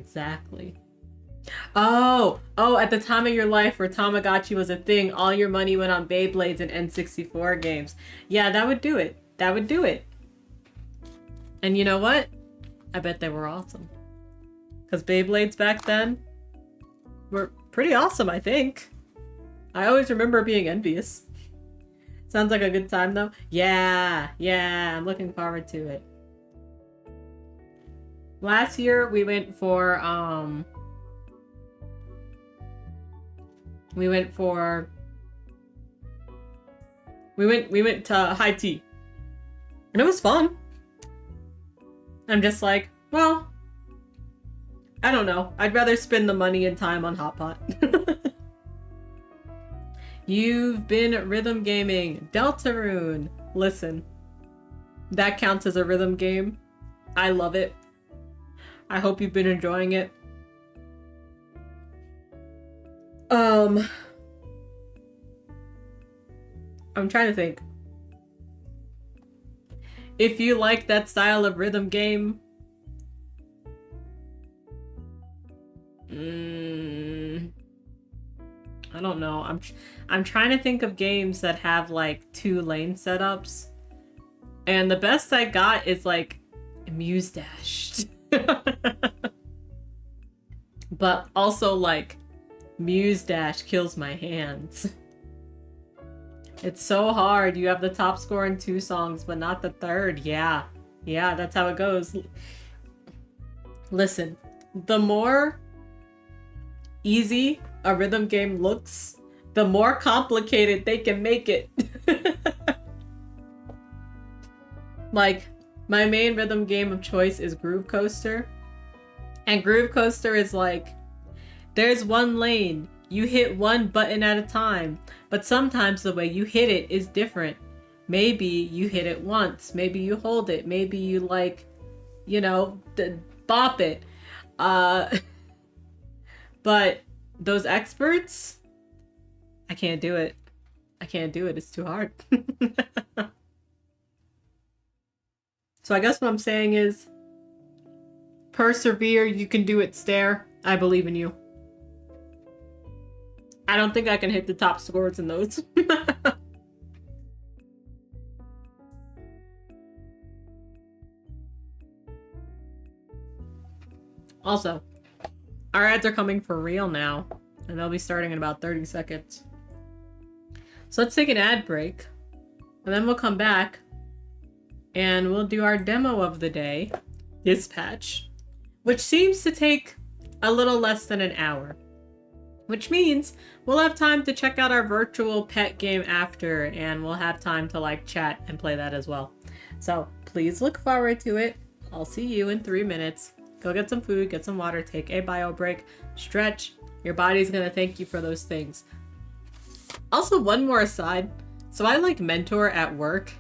Oh, at the time of your life where Tamagotchi was a thing, all your money went on Beyblades and N64 games. Yeah, that would do it. That would do it. And you know what? I bet they were awesome. Because Beyblades back then were pretty awesome, I think. I always remember being envious. Sounds like a good time, though. Yeah, I'm looking forward to it. Last year, we went to high tea. And it was fun. I'm just like, well, I don't know. I'd rather spend the money and time on Hot Pot. You've been rhythm gaming. Deltarune. Listen, that counts as a rhythm game. I love it. I hope you've been enjoying it. I'm trying to think. If you like that style of rhythm game, I don't know. I'm trying to think of games that have like 2 lane setups, and the best I got is like Muse Dash. But also like Muse Dash kills my hands. It's so hard. You have the top score in 2 songs, but not the 3rd. Yeah, that's how it goes. Listen, the more easy a rhythm game looks, the more complicated they can make it. Like, my main rhythm game of choice is Groove Coaster. And Groove Coaster is like, there's 1 lane. You hit 1 button at a time, but sometimes the way you hit it is different. Maybe you hit it once, maybe you hold it, maybe you like, you know, bop it. But those experts, I can't do it. It's too hard. So I guess what I'm saying is, persevere, you can do it, Stare. I believe in you. I don't think I can hit the top scores in those. Also, our ads are coming for real now, and they'll be starting in about 30 seconds. So let's take an ad break, and then we'll come back, and we'll do our demo of the day, Dispatch, which seems to take a little less than an hour. Which means we'll have time to check out our virtual pet game after, and we'll have time to like chat and play that as well. So please look forward to it. I'll see you in 3 minutes. Go get some food, get some water, take a bio break, stretch. Your body's gonna thank you for those things. Also, one more aside. So I like mentor at work,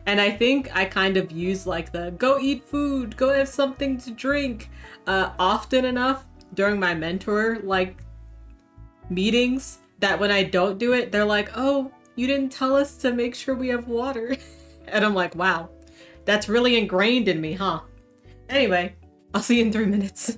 and I think I kind of use like the go eat food, go have something to drink often enough during my mentor like meetings that when I don't do it, they're like, oh, you didn't tell us to make sure we have water. And I'm like, wow, that's really ingrained in me, huh? Anyway, I'll see you in 3 minutes.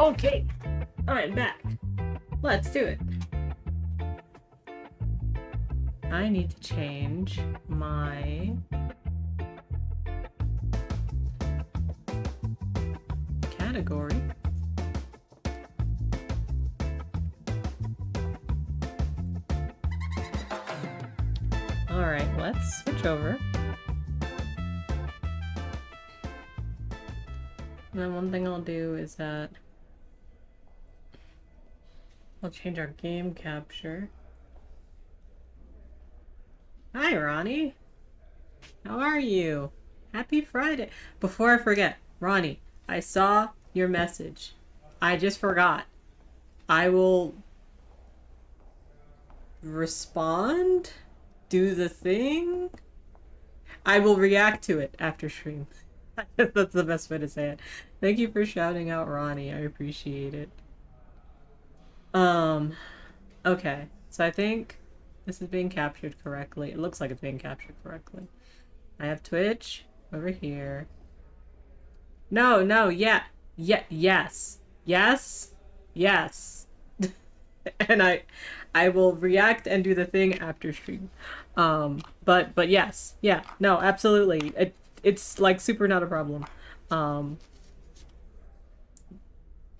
Okay, I'm back. Let's do it. I need to change my category. Alright, let's switch over. And then one thing I'll do is that I'll change our game capture. Hi, Ronnie. How are you? Happy Friday. Before I forget, Ronnie, I saw your message. I just forgot. I will respond, do the thing. I will react to it after stream. I guess that's the best way to say it. Thank you for shouting out Ronnie. I appreciate it. Okay. So I think this is being captured correctly. It looks like it's being captured correctly. I have Twitch over here. No, yeah. Yes. And I will react and do the thing after stream. But yes. Yeah. No, absolutely. It's like super not a problem.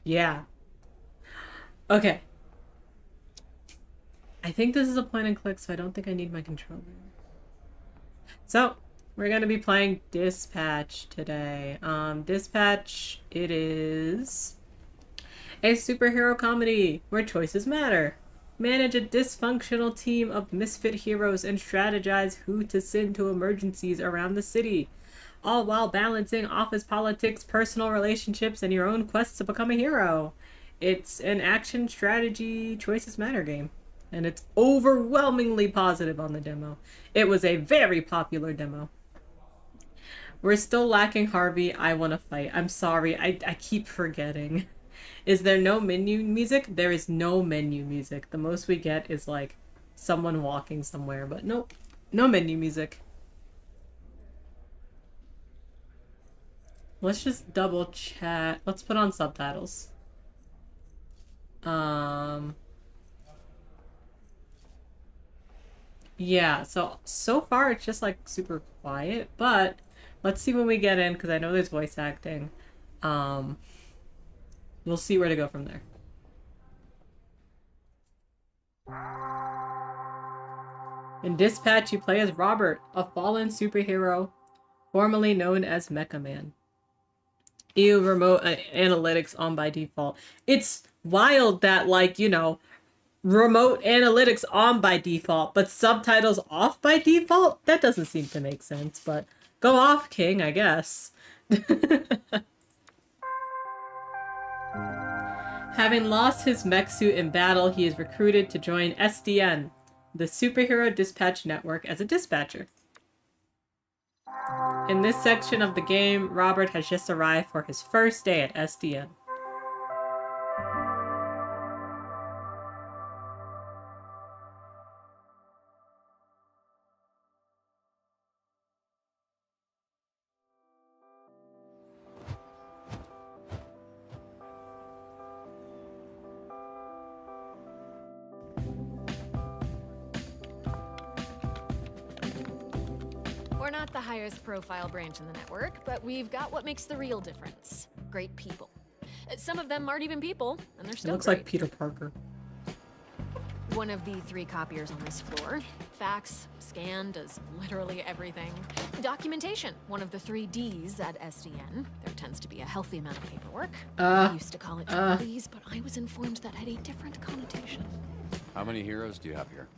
Yeah. Okay. I think this is a point and click, so I don't think I need my controller. So, we're going to be playing Dispatch today. Dispatch, it is a superhero comedy where choices matter. Manage a dysfunctional team of misfit heroes and strategize who to send to emergencies around the city, all while balancing office politics, personal relationships, and your own quest to become a hero. It's an action strategy choices matter game. And it's overwhelmingly positive on the demo. It was a very popular demo. We're still lacking Harvey. I want to fight. I'm sorry. I keep forgetting. Is there no menu music? There is no menu music. The most we get is like someone walking somewhere, but nope. No menu music. Let's just double chat. Let's put on subtitles. Yeah, so far it's just like super quiet, but let's see when we get in, because I know there's voice acting. We'll see where to go from there. In Dispatch, you play as Robert, a fallen superhero, formerly known as Mecha Man. Ew, remote analytics on by default. It's wild that, like, you know, remote analytics on by default, but subtitles off by default? That doesn't seem to make sense, but go off, King, I guess. Having lost his mech suit in battle, he is recruited to join SDN, the Superhero Dispatch Network, as a dispatcher. In this section of the game, Robert has just arrived for his first day at SDN. We're not the highest profile branch in the network, but we've got what makes the real difference. Great people. Some of them aren't even people, and they're still It looks great. like Peter Parker. One of the 3 copiers on this floor. Fax, scan, does literally everything. Documentation, one of the 3 Ds at SDN. There tends to be a healthy amount of paperwork. I used to call it Ds, but I was informed that had a different connotation. How many heroes do you have here?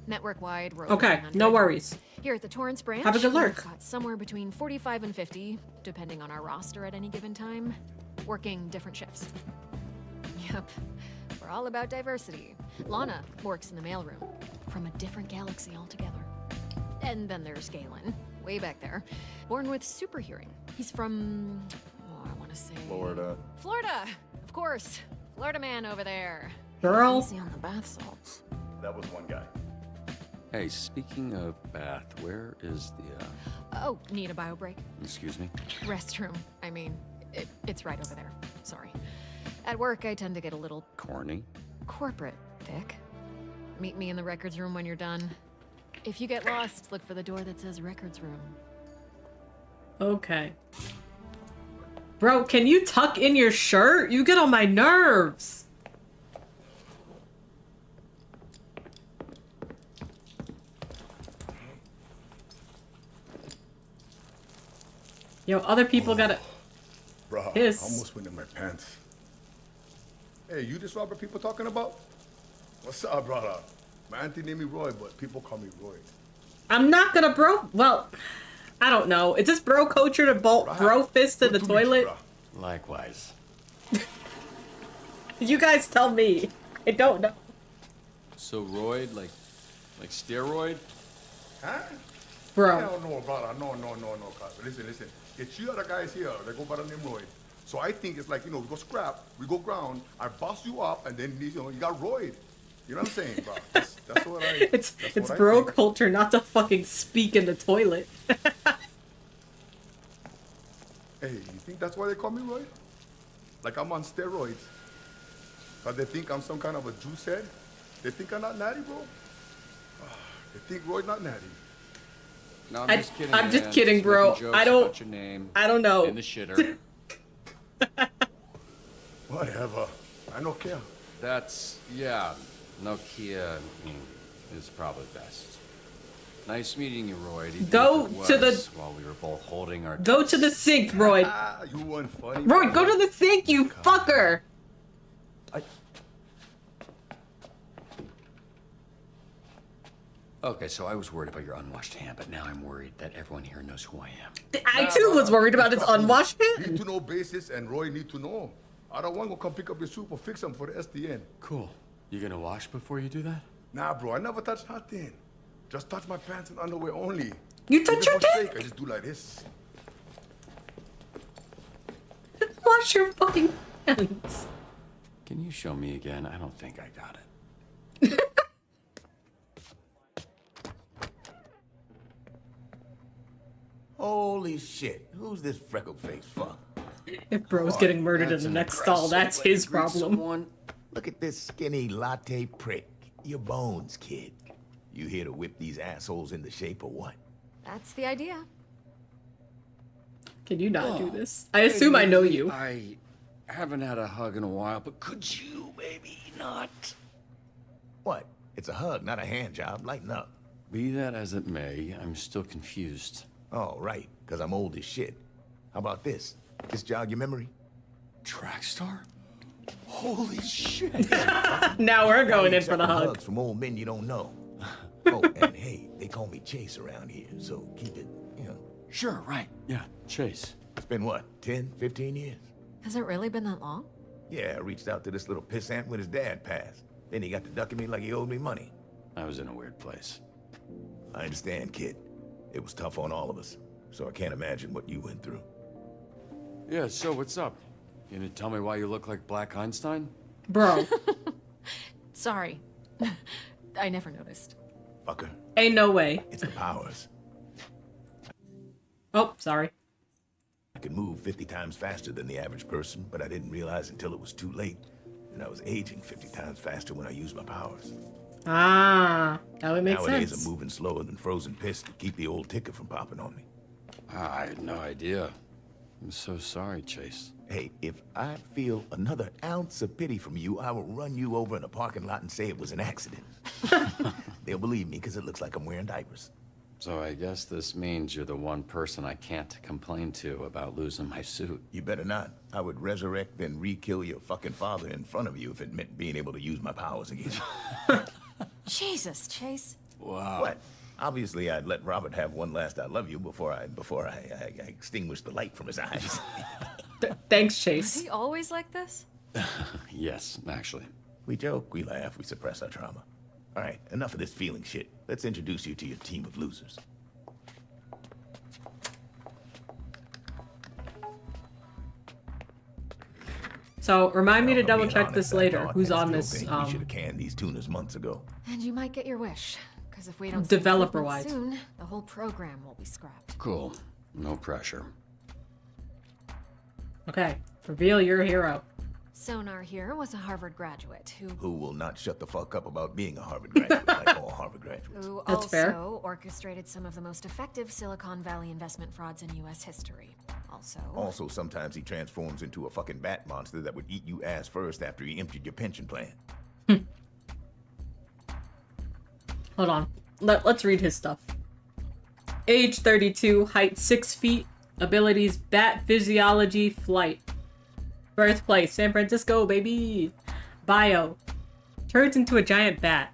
Network-wide, we're Okay, over no 100. worries. Here at the Torrance branch, Have a good we've lurk. got somewhere between 45 and 50, depending on our roster at any given time, working different shifts. Yep, we're all about diversity. Lana works in the mailroom, from a different galaxy altogether. And then there's Galen, way back there, born with super hearing. He's from, I want to say... Florida. Florida, of course. Florida man over there. Girl. Easy on the bath salts. That was one guy. Hey, speaking of bath, where is the, Oh, need a bio break? excuse me? Restroom. I mean, it's right over there. Sorry. At work, I tend to get a little Corny. corporate, Vic. Meet me in the records room when you're done. If you get lost, look for the door that says records room. Okay. Bro, can you tuck in your shirt? You get on my nerves. Yo, other people gotta... Bruh, Piss. almost went in my pants. Hey, you this Robert people talking about? What's up, brother? My auntie named me Roy, but people call me Roy. I'm not gonna bro... Well, I don't know. Is this bro culture to bro fist in the Good to meet you, toilet? bruh. Likewise. You guys tell me. I don't know. So roid, like steroid? Huh? Bro. Hell no, brother. No, cuz. Listen. It's you other guys here. They go by the name Roy. So I think it's like, we go scrap, we go ground, I boss you up, and then, you got Roy. You know what I'm saying, bro? That's what I... It's what I bro think. culture not to fucking speak in the toilet. Hey, you think that's why they call me Roy? Like I'm on steroids. But they think I'm some kind of a juice head? They think I'm not natty, bro? They think Roy not natty. No, I'm I- just kidding. I'm just man. kidding, making bro. jokes I don't- about your name I don't know. in the shitter. Whatever. I don't care. That's Nokia is probably best. Nice meeting you, Roy. even Go if it to the- was while we were both holding our. Go to the sink, Roy. Ah, you weren't funny. Roy, go brother. to the sink, you fucker! Okay, so I was worried about your unwashed hand, but now I'm worried that everyone here knows who I am. I too was worried about his It's not unwashed Need hand. to know basis, and Roy need to know. I don't want to come pick up your soup or fix them for the SDN. Cool. You gonna wash before you do that? Nah, bro, I never touch nothing. Just touch my pants and underwear only. You touch Even your for dick? steak, I just do like this. Wash your fucking hands. Can you show me again? I don't think I got it. Holy shit, who's this freckle-faced fuck? If bro's getting murdered in That's the an next impressive stall, that's way to his greet problem. someone. Look at this skinny latte prick. Your bones, kid. You here to whip these assholes into shape or what? That's the idea. Can you not do this? I assume I know you. I haven't had a hug in a while, but could you maybe not? What? It's a hug, not a hand job. Lighten up. Be that as it may, I'm still confused. Oh, right, because I'm old as shit. How about this? This jog your memory? Track star? Holy shit! Now we're going in Accept for the hug. hugs from old men you don't know. Oh, and hey, they call me Chase around here, so keep it, Sure, right. Yeah, Chase. It's been what, 10, 15 years? Has it really been that long? Yeah, I reached out to this little pissant when his dad passed. Then he got to ducking me like he owed me money. I was in a weird place. I understand, kid. It was tough on all of us, so I can't imagine what you went through. Yeah, so what's up? You gonna tell me why you look like Black Einstein? Bro, Sorry. I never noticed. Fucker, ain't no way. it's the powers. Oh, sorry. I could move 50 times faster than the average person, but I didn't realize until it was too late. And I was aging 50 times faster when I used my powers. Ah, that would make Nowadays, sense. I'm moving slower than frozen piss to keep the old ticker from popping on me. I had no idea. I'm so sorry, Chase. Hey, if I feel another ounce of pity from you, I will run you over in a parking lot and say it was an accident. They'll believe me because it looks like I'm wearing diapers. So I guess this means you're the one person I can't complain to about losing my suit. You better not. I would resurrect and re-kill your fucking father in front of you if it meant being able to use my powers again. Jesus, Chase. Wow. What? Obviously, I'd let Robert have one last I love you before I extinguished the light from his eyes. Thanks, Is Chase. he always like this? Yes, actually. We joke, we laugh, we suppress our trauma. All right, enough of this feeling shit. Let's introduce you to your team of losers. So remind me to Well, double being check honest, this I later. know I Who's still on this think we should have canned these tunas months ago. And you might get your wish. Because if we don't see Developer-wise. improvement soon, the whole program will be scrapped. Cool. No pressure. Okay, reveal your hero. Sonar here was a Harvard graduate Who will not shut the fuck up about being a Harvard graduate like all Harvard graduates. who That's also fair. orchestrated some of the most effective Silicon Valley investment frauds in U.S. history. Also, sometimes he transforms into a fucking bat monster that would eat you ass first after he emptied your pension plan. Hold on. Let's read his stuff. Age 32, height 6 feet, abilities bat physiology, flight. Birthplace, San Francisco, baby. Bio, turns into a giant bat.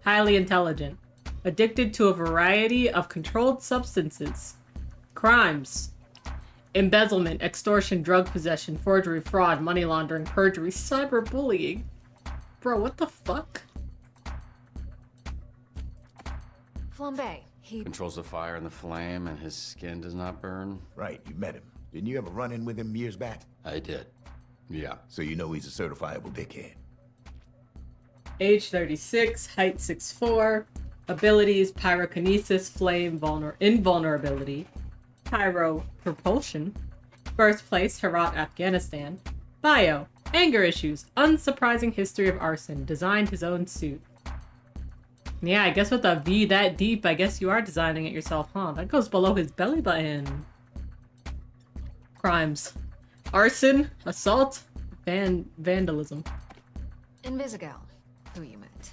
Highly intelligent. Addicted to a variety of controlled substances. Crimes. Embezzlement, extortion, drug possession, forgery, fraud, money laundering, perjury, cyberbullying. Bro, what the fuck? Flambe. He Controls the fire and the flame, and his skin does not burn. Right, you met him. Didn't you ever run in with him years back? I did. Yeah. So you know he's a certifiable dickhead. Age 36, height 6'4", abilities pyrokinesis, flame, invulnerability, pyro propulsion, birthplace Herat, Afghanistan, bio, anger issues, unsurprising history of arson, designed his own suit. Yeah, I guess with a V that deep, I guess you are designing it yourself, huh? That goes below his belly button. Crimes. Arson, assault, vandalism. Invisigal, who you met.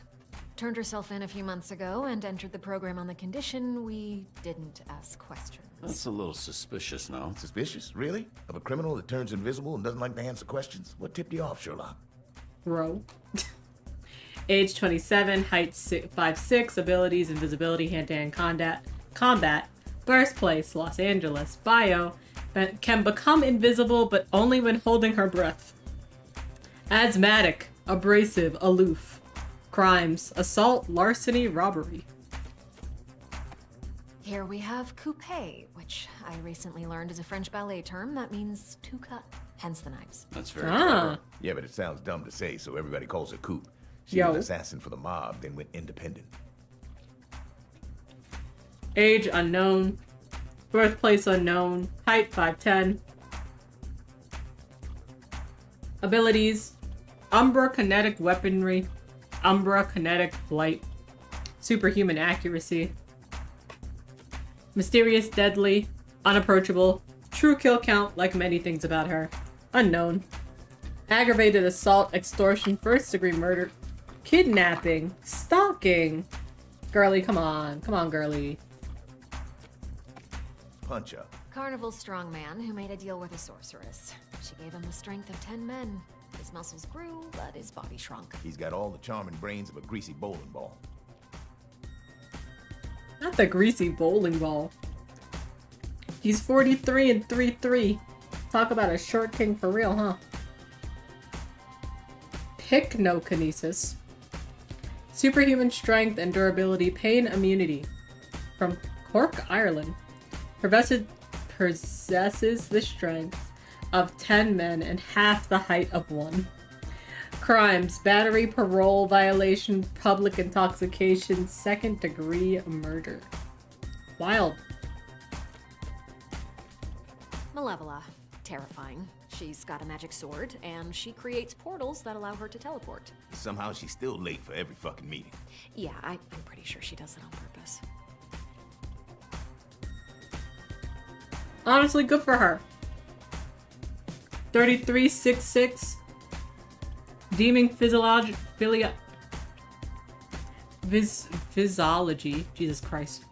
Turned herself in a few months ago and entered the program on the condition we didn't ask questions. That's a little suspicious, no? Suspicious, really? Of a criminal that turns invisible and doesn't like to answer questions? What tipped you off, Sherlock? Bro. Age 27, height 5'6", abilities, invisibility, hand-to-hand combat, birthplace, Los Angeles, bio, can become invisible but only when holding her breath. Asthmatic, abrasive, aloof. Crimes, assault, larceny, robbery. Here we have coupé, which I recently learned is a French ballet term that means to cut, hence the knives. That's very Ah, clever. Yeah, but it sounds dumb to say, so everybody calls her Coop. She Yo. was an assassin for the mob, then went independent. age unknown, birthplace unknown, height 5'10". Abilities, Umbra kinetic weaponry, Umbra kinetic flight, superhuman accuracy, mysterious, deadly, unapproachable, true kill count like many things about her, unknown, aggravated assault, extortion, first degree murder, kidnapping, stalking. Girly, come on, girly. Punch up. Carnival strongman who made a deal with a sorceress. She gave him the strength of 10 men. His muscles grew, but his body shrunk. He's got all the charm and brains of a greasy bowling ball. Not the greasy bowling ball. He's 43 and 3'3". Talk about a short king for real, huh? Pycnokinesis. Superhuman strength and durability, pain immunity. From Cork, Ireland. Possesses the strength of 10 men and half the height of one. Crimes, battery, parole violation, public intoxication, second degree murder. Wild. Malevola. Terrifying. She's got a magic sword, and she creates portals that allow her to teleport. Somehow she's still late for every fucking meeting. Yeah, I'm pretty sure she does it on purpose. Honestly, good for her. 33, 6'6". Deeming physiology. Jesus Christ.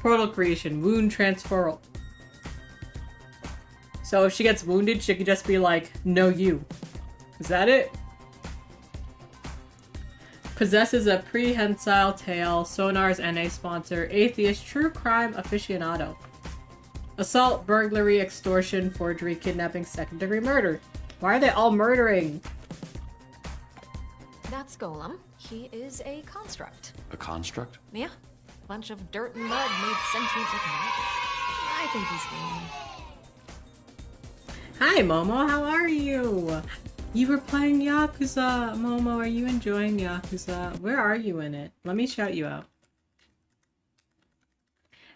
Portal creation. Wound transferal. So if she gets wounded, she could just be like, no you. Is that it? Possesses a prehensile tail. Sonar's NA sponsor. Atheist. True crime aficionado. Assault, burglary, extortion, forgery, kidnapping, second degree murder. Why are they all murdering? That's Golem. He is a construct. A construct? Yeah. Bunch of dirt and mud made sentient like magic. I think he's human. Hi, Momo. How are you? You were playing Yakuza. Momo, are you enjoying Yakuza? Where are you in it? Let me shout you out.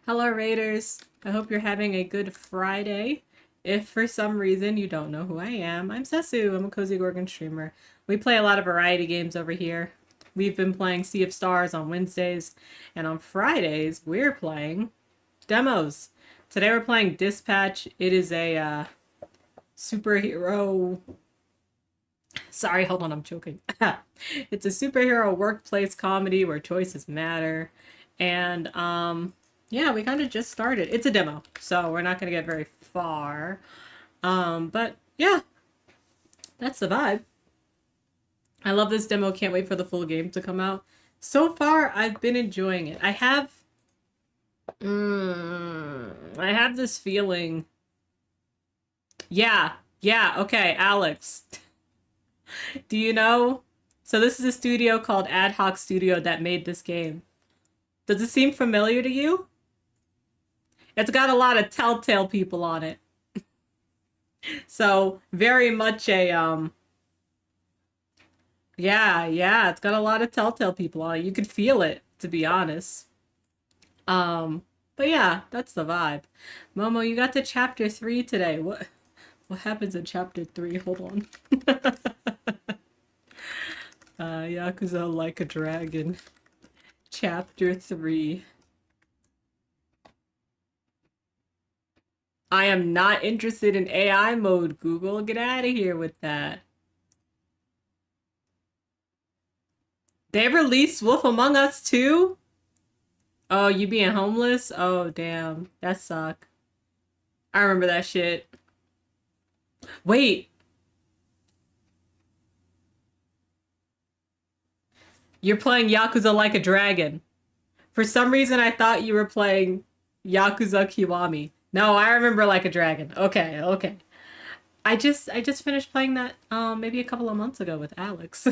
Hello, Raiders. I hope you're having a good Friday. if for some reason you don't know who I am, I'm Sesu. I'm a Cozy Gorgon streamer. We play a lot of variety games over here. We've been playing Sea of Stars on Wednesdays, and on Fridays, we're playing demos. Today we're playing Dispatch. It is a superhero... Sorry, hold on, I'm choking. It's a superhero workplace comedy where choices matter. And, yeah, we kind of just started. It's a demo, so we're not going to get very far. But, yeah, that's the vibe. I love this demo. Can't wait for the full game to come out. So far, I've been enjoying it. I have this feeling. Yeah, okay, Alex. Do you know? So this is a studio called Ad Hoc Studio that made this game. Does it seem familiar to you? It's got a lot of Telltale people on it. So very much a yeah, it's got a lot of Telltale people on it. You could feel it, to be honest. But yeah, that's the vibe. Momo, you got to chapter 3 today. What happens in chapter 3? Hold on. Yakuza Like a Dragon. Chapter 3. I am not interested in AI mode, Google. Get out of here with that. They released Wolf Among Us 2? Oh, you being homeless? Oh, damn. That suck. I remember that shit. Wait. You're playing Yakuza Like a Dragon. For some reason, I thought you were playing Yakuza Kiwami. No, I remember Like a Dragon. Okay. I just finished playing that maybe a couple of months ago with Alex.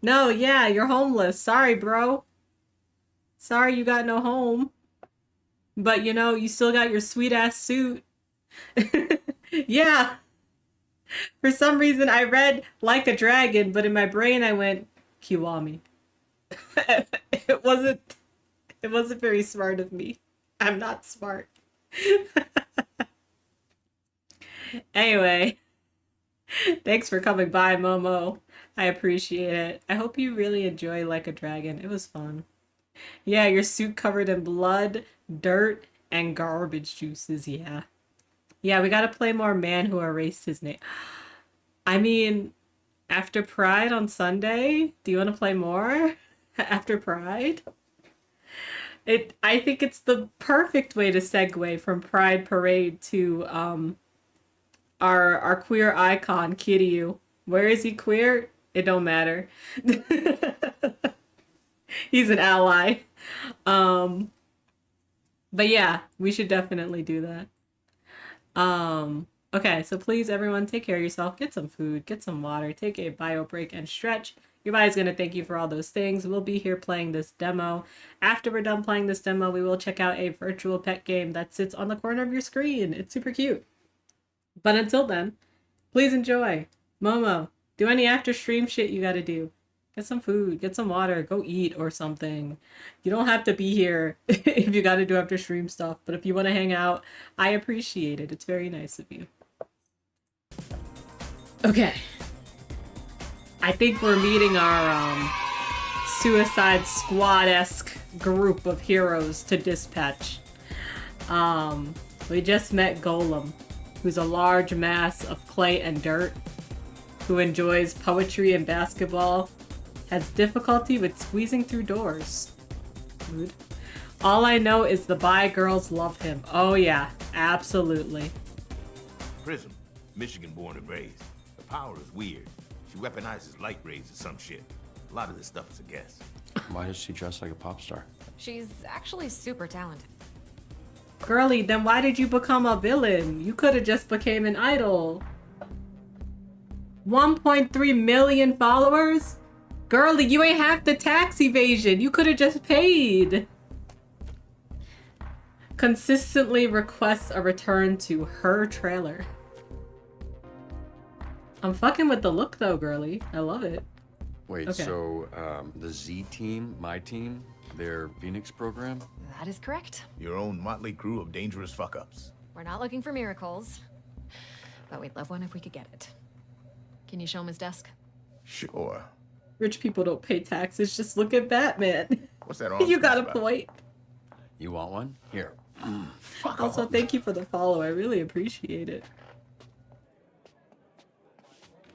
No, yeah, you're homeless. Sorry, bro. Sorry you got no home. But you know, you still got your sweet ass suit. Yeah. For some reason I read Like a Dragon, but in my brain I went Kiwami. It wasn't very smart of me. I'm not smart. Anyway, thanks for coming by, Momo. I appreciate it. I hope you really enjoy Like a Dragon. It was fun. Yeah, your suit covered in blood, dirt, and garbage juices, yeah. Yeah, we gotta play more Man Who Erased His Name. I mean, after Pride on Sunday, do you want to play more? After Pride? I think it's the perfect way to segue from Pride Parade to our queer icon, Kiryu. Where is he queer? It don't matter. He's an ally. But yeah, we should definitely do that. Okay, so please everyone take care of yourself. Get some food, get some water, take a bio break and stretch. Your body's gonna thank you for all those things. We'll be here playing this demo. After we're done playing this demo, we will check out a virtual pet game that sits on the corner of your screen. It's super cute. But until then, please enjoy. Momo, do any after stream shit you gotta do. Get some food, get some water, go eat or something. You don't have to be here if you gotta do after stream stuff, but if you want to hang out, I appreciate it. It's very nice of you. Okay. I think we're meeting our Suicide Squad-esque group of heroes to dispatch. We just met Golem, who's a large mass of clay and dirt, who enjoys poetry and basketball, has difficulty with squeezing through doors. Rude. All I know is the bi girls love him. Oh yeah, absolutely. Prism, Michigan born and raised. The power is weird. She weaponizes light rays or some shit. A lot of this stuff is a guess. Why does she dress like a pop star? She's actually super talented. Girly, then why did you become a villain? You could have just became an idol. 1.3 million followers? Girly, you ain't have the tax evasion. You could have just paid. Consistently requests a return to her trailer. I'm fucking with the look though, girly. I love it. Wait, Okay. so the Z team, my team, their Phoenix program? That is correct. Your own motley crew of dangerous fuck-ups. We're not looking for miracles, but we'd love one if we could get it. Can you show him his desk? Sure. Rich people don't pay taxes. Just look at Batman. What's that on? You got a point. You want one? Here. Also, thank you for the follow. I really appreciate it.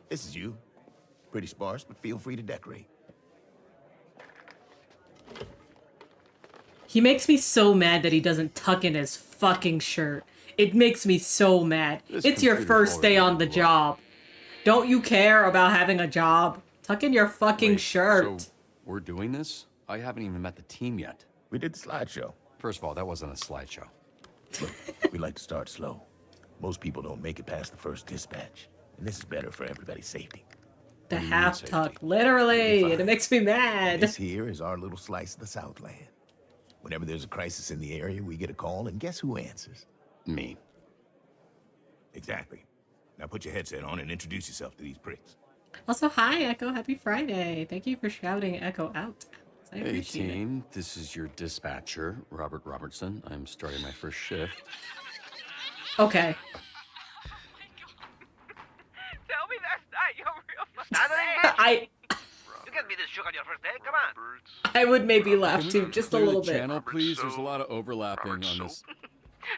This is you. Pretty sparse, but feel free to decorate. He makes me so mad that he doesn't tuck in his fucking shirt. It makes me so mad. This It's your computer's first day already on the blocked. job. Don't you care about having a job? Tuck in your fucking Wait, shirt. So we're doing this? I haven't even met the team yet. We did the slideshow. First of all, that wasn't a slideshow. Look, we like to start slow. Most people don't make it past the first dispatch. And this is better for everybody's safety. The What do you mean half safety? tuck, literally, You'll be and it fine. makes me mad. This here is our little slice of the Southland. Whenever there's a crisis in the area, we get a call, and guess who answers? Me. Exactly. Now put your headset on and introduce yourself to these pricks. Also, hi, Echo. Happy Friday. Thank you for shouting Echo out. I Hey appreciate it. team, this is your dispatcher, Robert Robertson. I'm starting my first shift. Okay. Tell me that's not your real fucking I You can't be this shook on your first day. Come on. I would maybe laugh too, just a Clear little the bit. channel, please. There's a lot of overlapping on this.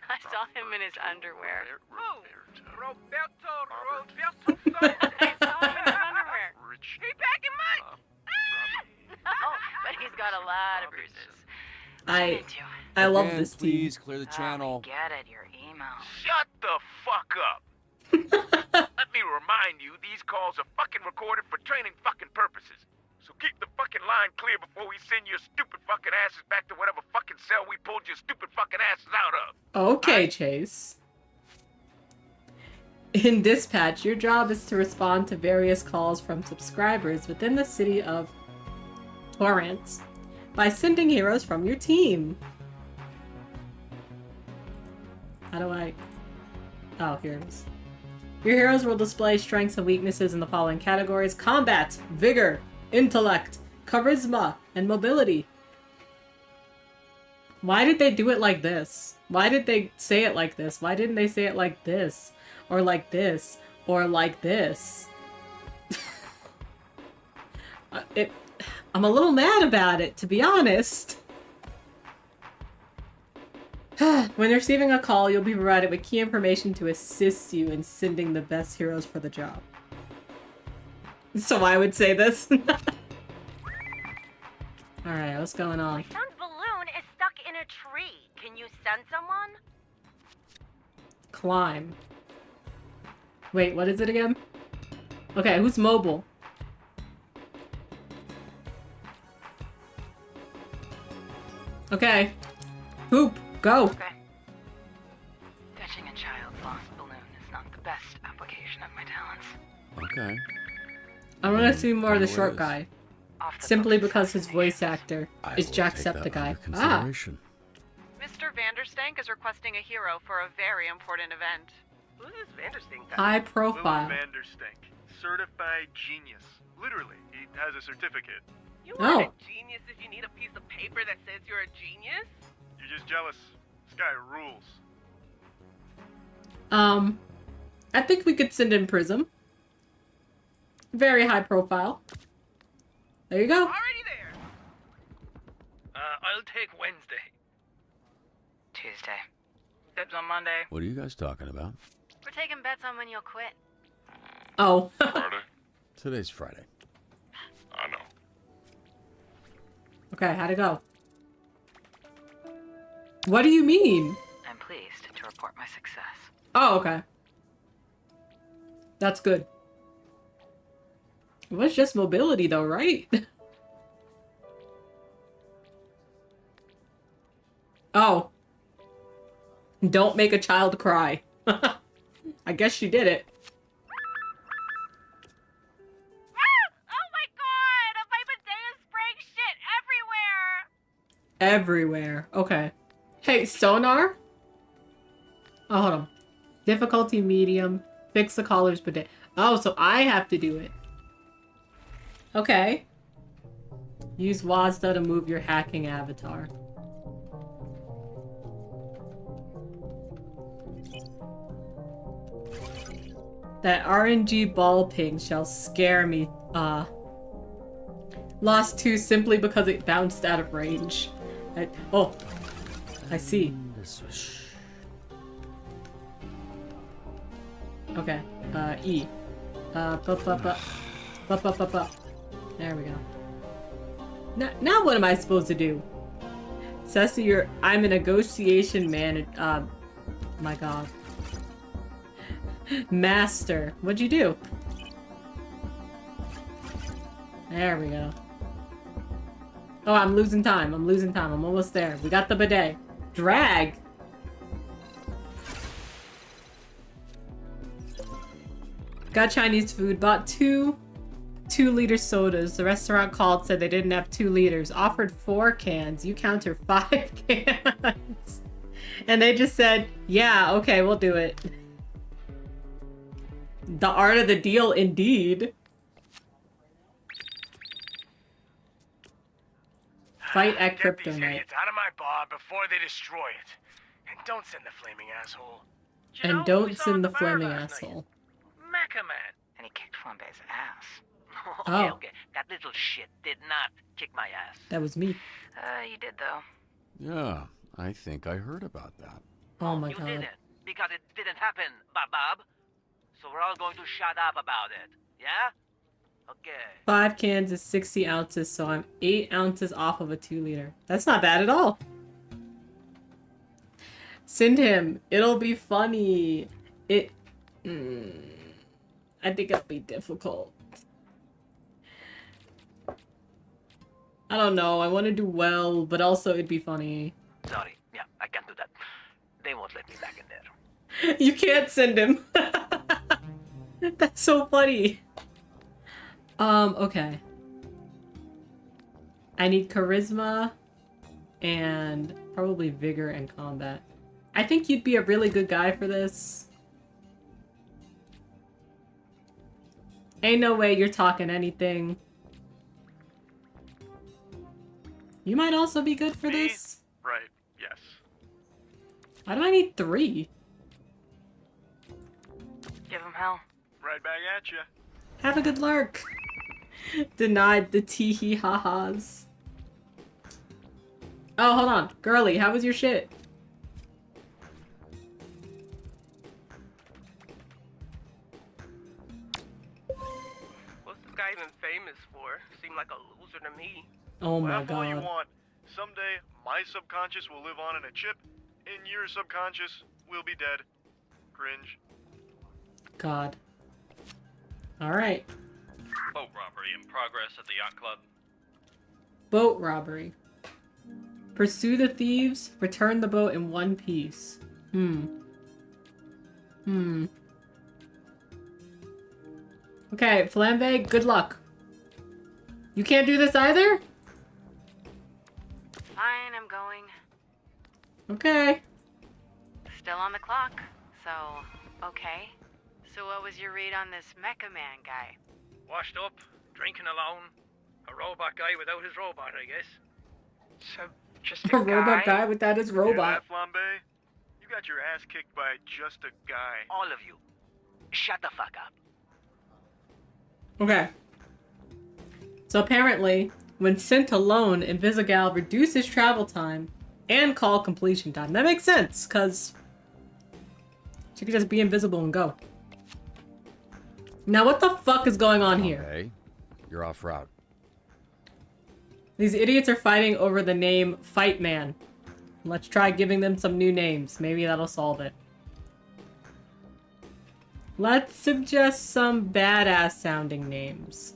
I saw him in his underwear. Who? Roberto Sosa. I saw him in his underwear. He back in mine. Oh, but he's got a lot of bruises. I Did you? I love Again, this team. please clear the channel. Get it, your email. Shut the fuck up. Let me remind you, these calls are fucking recorded for training fucking purposes. So keep the fucking line clear before we send your stupid fucking asses back to whatever fucking cell we pulled your stupid fucking asses out of. Okay, Chase. In dispatch, your job is to respond to various calls from subscribers within the city of Torrance by sending heroes from your team. How do I... Oh, here it is. Your heroes will display strengths and weaknesses in the following categories: combat, vigor, intellect, charisma, and mobility. Why did they do it like this? Why did they say it like this? Why didn't they say it like this? Or like this? Or like this? I'm a little mad about it, to be honest. When receiving a call, you'll be provided with key information to assist you in sending the best heroes for the job. So I would say this. Alright, what's going on? My son's balloon is stuck in a tree. Can you send someone? Climb. Wait, what is it again? Okay, who's mobile? Okay. Hoop, go! Okay. Fetching a child's lost balloon is not the best application of my talents. Okay. I want to see more of the Tell me what short it is. guy. Off the Simply books because his voice vaccinations. actor I is will Jacksepticeye. take that under Ah! consideration. Mr. Vanderstank is requesting a hero for a very important event. Who's this Vanderstink guy? High profile. Louis Vanderstank, certified genius. Literally, he has a certificate. You Oh. aren't a genius if you need a piece of paper that says you're a genius. You're just jealous. This guy rules. I think we could send in Prism. Very high profile. There you go. Already there. I'll take Wednesday. Tuesday. Dibs on Monday. What are you guys talking about? We're taking bets on when you'll quit. Oh. Friday? Today's Friday. I know. Okay, how'd it go? What do you mean? I'm pleased to report my success. Oh, okay. That's good. It was just mobility though, right? Oh. Don't make a child cry. I guess she did it. Oh my god! My bidet is spraying shit everywhere! Everywhere. Okay. Hey, sonar? Oh, hold on. Difficulty medium. Fix the caller's bidet. Oh, so I have to do it. Okay. Use WASDA to move your hacking avatar. That RNG ball ping shall scare me. Lost 2 simply because it bounced out of range. Oh, I see. Okay, E. There we go. Now what am I supposed to do? Sesu, I'm a negotiation my god. Master. What'd you do? There we go. Oh, I'm losing time. I'm almost there. We got the bidet. Drag. Got Chinese food. Bought 2-liter sodas. The restaurant called, said they didn't have 2 liters. Offered 4 cans. You counter 5 cans. And they just said, yeah, okay, we'll do it. The art of the deal, indeed. Fight at Get Crypto these Night. idiots out of my bar before they destroy it. And don't send the flaming asshole. And don't send the flaming asshole. Mecha Man. And he kicked Flambe's ass. Oh. Okay. That little shit did not kick my ass. That was me. You did, though. Yeah, I think I heard about that. Oh my You god. didn't. Because it didn't happen, Bob. So we're all going to shut up about it. Yeah? Okay. 5 cans is 60 ounces, so I'm 8 ounces off of a 2-liter. That's not bad at all. Send him. It'll be funny. I think it'll be difficult. I don't know. I want to do well, but also it'd be funny. Sorry. Yeah, I can't do that. They won't let me back in there. You can't send him. That's so funny. Okay. I need charisma and probably vigor and combat. I think you'd be a really good guy for this. Ain't no way you're talking anything. You might also be good for this. Right, yes. Why do I need 3? Give him hell. Right back at you. Have a good lurk. Denied the tee-hee-ha-has. Oh, hold on. Girly, how was your shit? What's this guy even famous for? Seemed like a loser to me. Oh my Laugh all you god. want. Someday, my subconscious will live on in a chip, and your subconscious will be dead. Cringe. God. Alright. Boat robbery in progress at the yacht club. Boat robbery. Pursue the thieves. Return the boat in one piece. Okay, Flambe, good luck. You can't do this either? Fine, I'm going. Okay. Still on the clock, so okay. So what was your read on this Mecha Man guy? Washed up, drinking alone. A robot guy without his robot, I guess. So just A robot guy without his Hear robot. that, Flambe? You got your ass kicked by just a guy. All of you. Shut the fuck up. Okay. So apparently, when sent alone, Invisigal reduces travel time and call completion time. That makes sense, because she could just be invisible and go. Now what the fuck is going on here? Okay, you're off route. These idiots are fighting over the name Fight Man. Let's try giving them some new names. Maybe that'll solve it. Let's suggest some badass sounding names.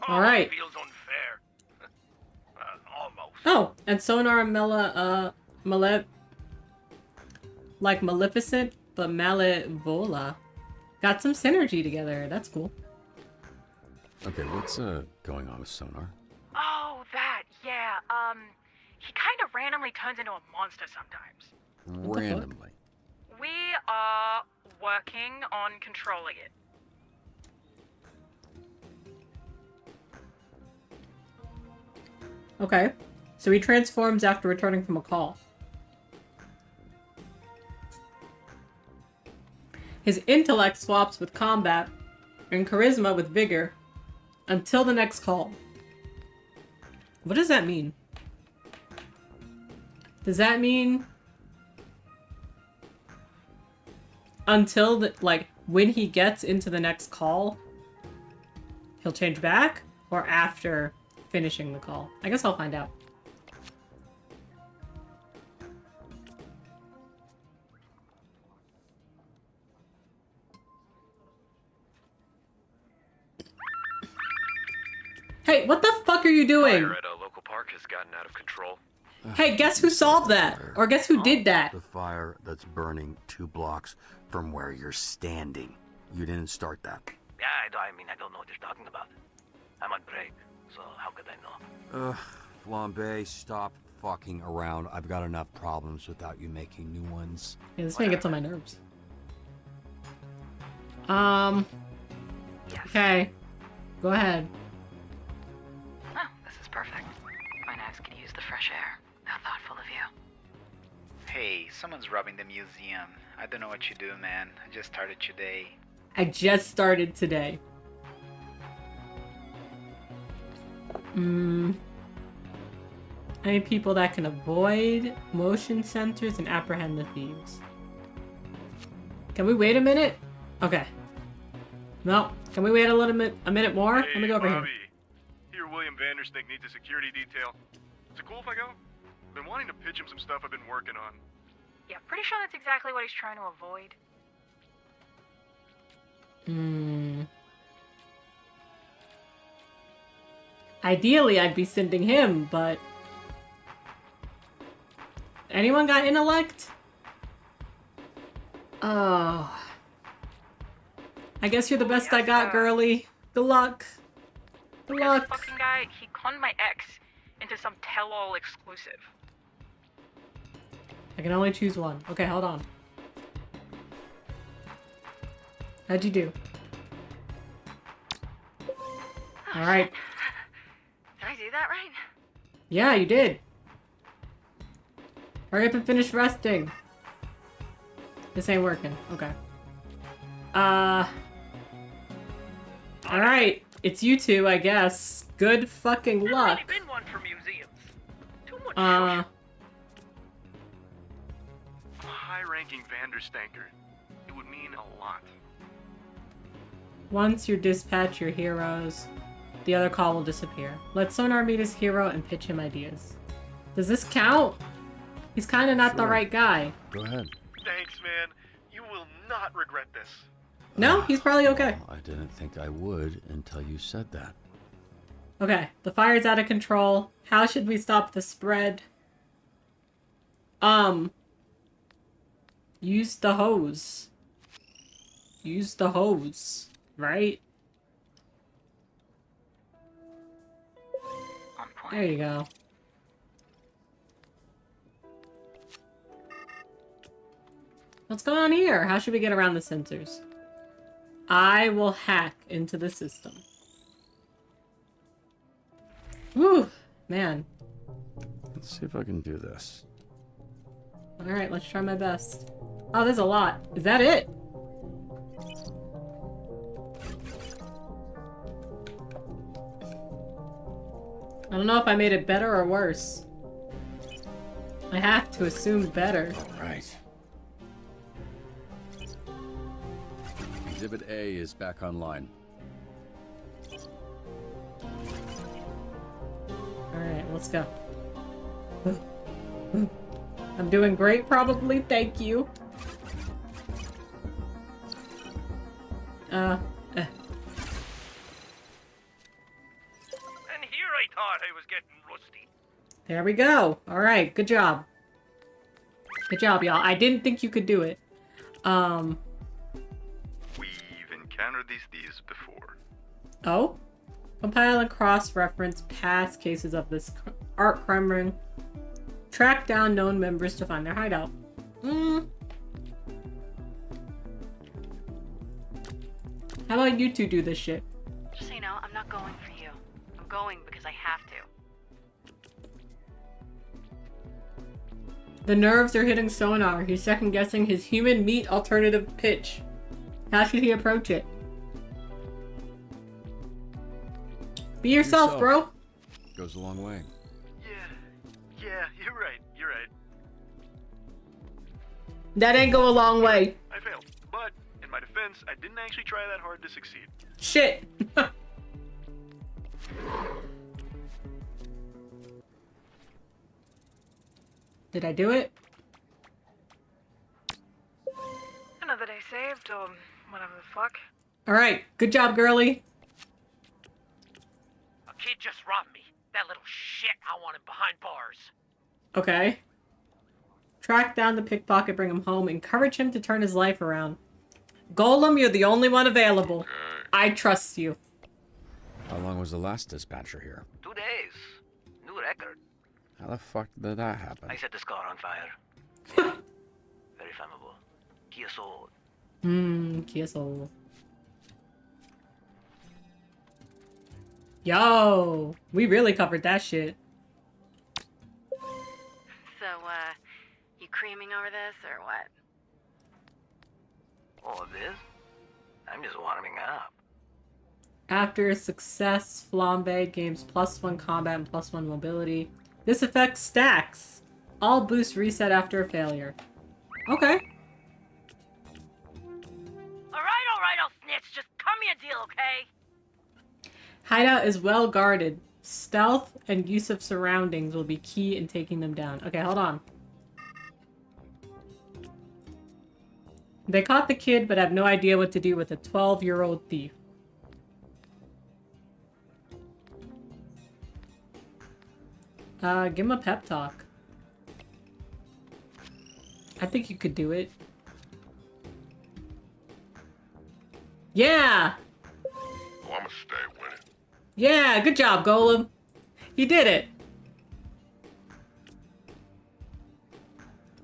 Alright. Feels unfair. Almost. Oh, and Sonar and like Maleficent, but Malevola. Got some synergy together. That's cool. Okay, what's going on with Sonar? Oh, that, yeah. He kind of randomly turns into a monster sometimes. Randomly. We are working on controlling it. Okay. So he transforms after returning from a call. His intellect swaps with combat and charisma with vigor until the next call. What does that mean? Does that mean until the, like, when he gets into the next call, he'll change back? Or after finishing the call? I guess I'll find out. Hey, what the fuck are you doing? Fire at a local park has gotten out of control. Hey, guess who solved that? Or guess who did that? The fire that's burning 2 blocks from where you're standing. You didn't start that. Yeah, I mean, I don't know what you're talking about. I'm on break, so how could I know? Ugh, Flambe, stop fucking around. I've got enough problems without you making new ones. Yeah, this man gets on my nerves. Okay. Go ahead. Oh, this is perfect. My knives could use the fresh air. How thoughtful of you. Hey, someone's robbing the museum. I don't know what you do, man. I just started today. I just started today. Any people that can avoid motion sensors and apprehend the thieves. Can we wait a minute? Okay. No. Can we wait a minute more? Hey, Let me go over Bobby. here. Here, William Vanderstink needs a security detail. Is it cool if I go? I've been wanting to pitch him some stuff I've been working on. Yeah, pretty sure that's exactly what he's trying to avoid. Ideally, I'd be sending him, but... Anyone got intellect? Oh. I guess you're the best I got, girly. Good luck. Good This luck. fucking guy, he conned my ex into some tell-all exclusive. I can only choose one. Okay, hold on. How'd you do? Alright. Did I do that right? Yeah, you did. Hurry up and finish resting. This ain't working. Okay. Alright. It's you two, I guess. Good fucking luck. Never really been one for museums. Too much A high-ranking Vanderstanker. It would mean a lot. Once you dispatch your heroes, the other call will disappear. Let Sonar meet his hero and pitch him ideas. Does this count? He's kind of not the right guy. Go ahead. Thanks, man. You will not regret this. No, he's probably okay. I didn't think I would until you said that. Okay, the fire's out of control. How should we stop the spread? Use the hose. Use the hose, right? On point. There you go. What's going on here? How should we get around the sensors? I will hack into the system. Whew, man. Let's see if I can do this. Alright, let's try my best. Oh, there's a lot. Is that it? I don't know if I made it better or worse. I have to assume better. Right. Exhibit A is back online. Alright, let's go. I'm doing great, probably. Thank you. And here I thought I was getting rusty. There we go. Alright, good job. Good job, y'all. I didn't think you could do it. We've encountered these thieves before. Oh? Compile and cross-reference past cases of this art crime ring. Track down known members to find their hideout. How about you two do this shit? Just so you know, I'm not going for you. I'm going because I have to. The nerves are hitting sonar. He's second guessing his human meat alternative pitch. How should he approach it? Be yourself, bro. Goes a long way. Yeah, you're right. You're right. That ain't go a long way. I failed. But, in my defense, I didn't actually try that hard to succeed. Shit. Did I do it? Another day saved, or whatever the fuck. Alright, good job, girly. A kid just robbed me. That little shit, I want him behind bars. Okay. Track down the pickpocket, bring him home, encourage him to turn his life around. Golem, you're the only one available. I trust you. How long was the last dispatcher here? 2 days. New record. How the fuck did that happen? I set this car on fire. Yeah. Very flammable. Kia Soul. Kia Soul. Yo, we really covered that shit. So, you creaming over this, or what? All of this? I'm just warming up. After success, Flambe gains +1 combat and +1 mobility. This effect stacks. All boosts reset after a failure. Okay. Alright, I'll snitch. Just cut me a deal, okay? Hideout is well guarded. Stealth and use of surroundings will be key in taking them down. Okay, hold on. They caught the kid, but have no idea what to do with a 12-year-old thief. Give him a pep talk. I think you could do it. Yeah! Oh, I'ma stay winning. Yeah, good job, Golem. You did it.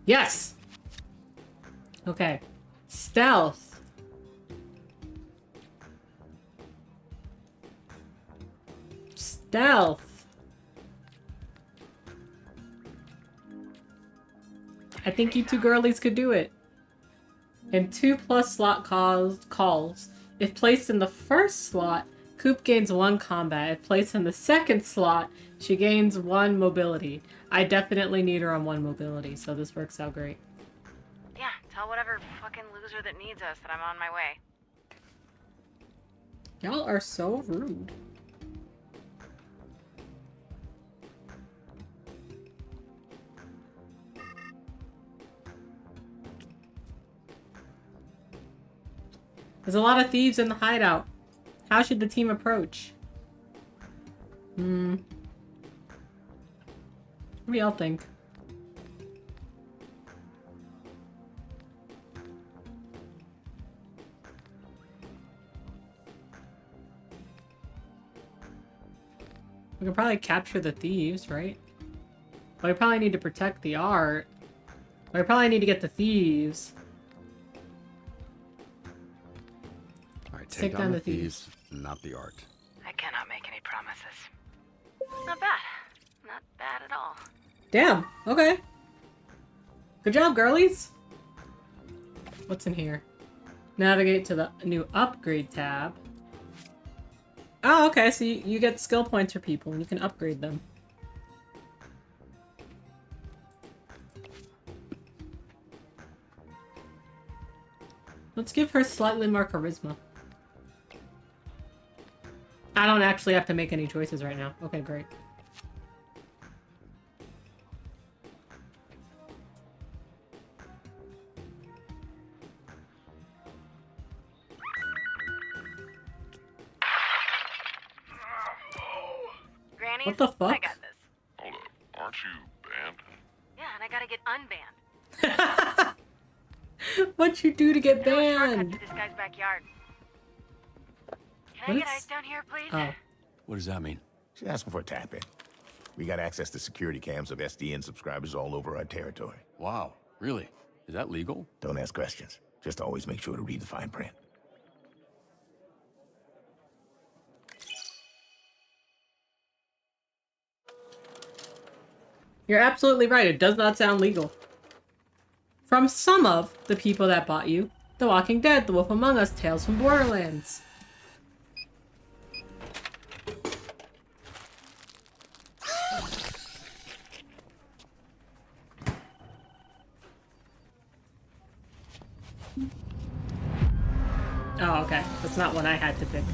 Yes! Okay. Stealth. Stealth. I think you two girlies could do it. And 2+ slot calls. If placed in the first slot, Coop gains 1 combat. If placed in the second slot, she gains 1 mobility. I definitely need her on 1 mobility, so this works out great. Yeah, tell whatever fucking loser that needs us that I'm on my way. Y'all are so rude. There's a lot of thieves in the hideout. How should the team approach? What do y'all think? We can probably capture the thieves, right? But we probably need to protect the art. But we probably need to get the thieves. Alright, take down the thieves, not the art. I cannot make any promises. Not bad. Not bad at all. Damn, okay. Good job, girlies. What's in here? Navigate to the new upgrade tab. Oh, okay, so you get skill points for people and you can upgrade them. Let's give her slightly more charisma. I don't actually have to make any choices right now. Okay, great. Granny's, What the fuck? I got this. Hold up, aren't you banned? Yeah, and I gotta get unbanned. What'd you do to get Shortcut banned? to this guy's backyard. Can What I get is- ice down here, please? Oh. What does that mean? She's asking for a tap-in. We got access to security cams of SDN subscribers all over our territory. Wow, really? Is that legal? Don't ask questions. Just always make sure to read the fine print. You're absolutely right. It does not sound legal. from some of the people that bought you The Walking Dead, The Wolf Among Us, Tales from Borderlands. Oh, okay. That's not one I had to pick.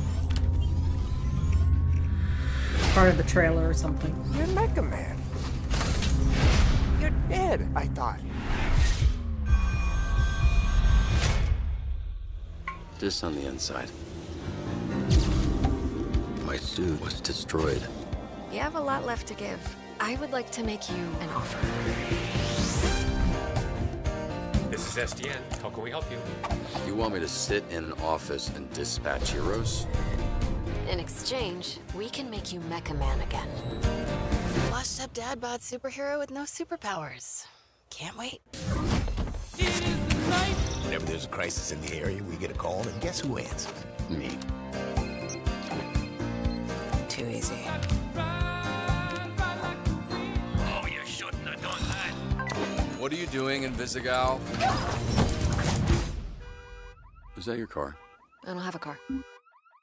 Part of the trailer or something. You're Mega Man. You're dead, I thought. Just on the inside. My suit was destroyed. You have a lot left to give. I would like to make you an offer. This is SDN. How can we help you? You want me to sit in an office and dispatch heroes? In exchange, we can make you Mecha Man again. Washed up dad bod superhero with no superpowers. Can't wait. Whenever there's a crisis in the area, we get a call, and guess who answers? Me. Too easy. Oh, you shouldn't have done that. What are you doing in Visigal? Is that your car? I don't have a car.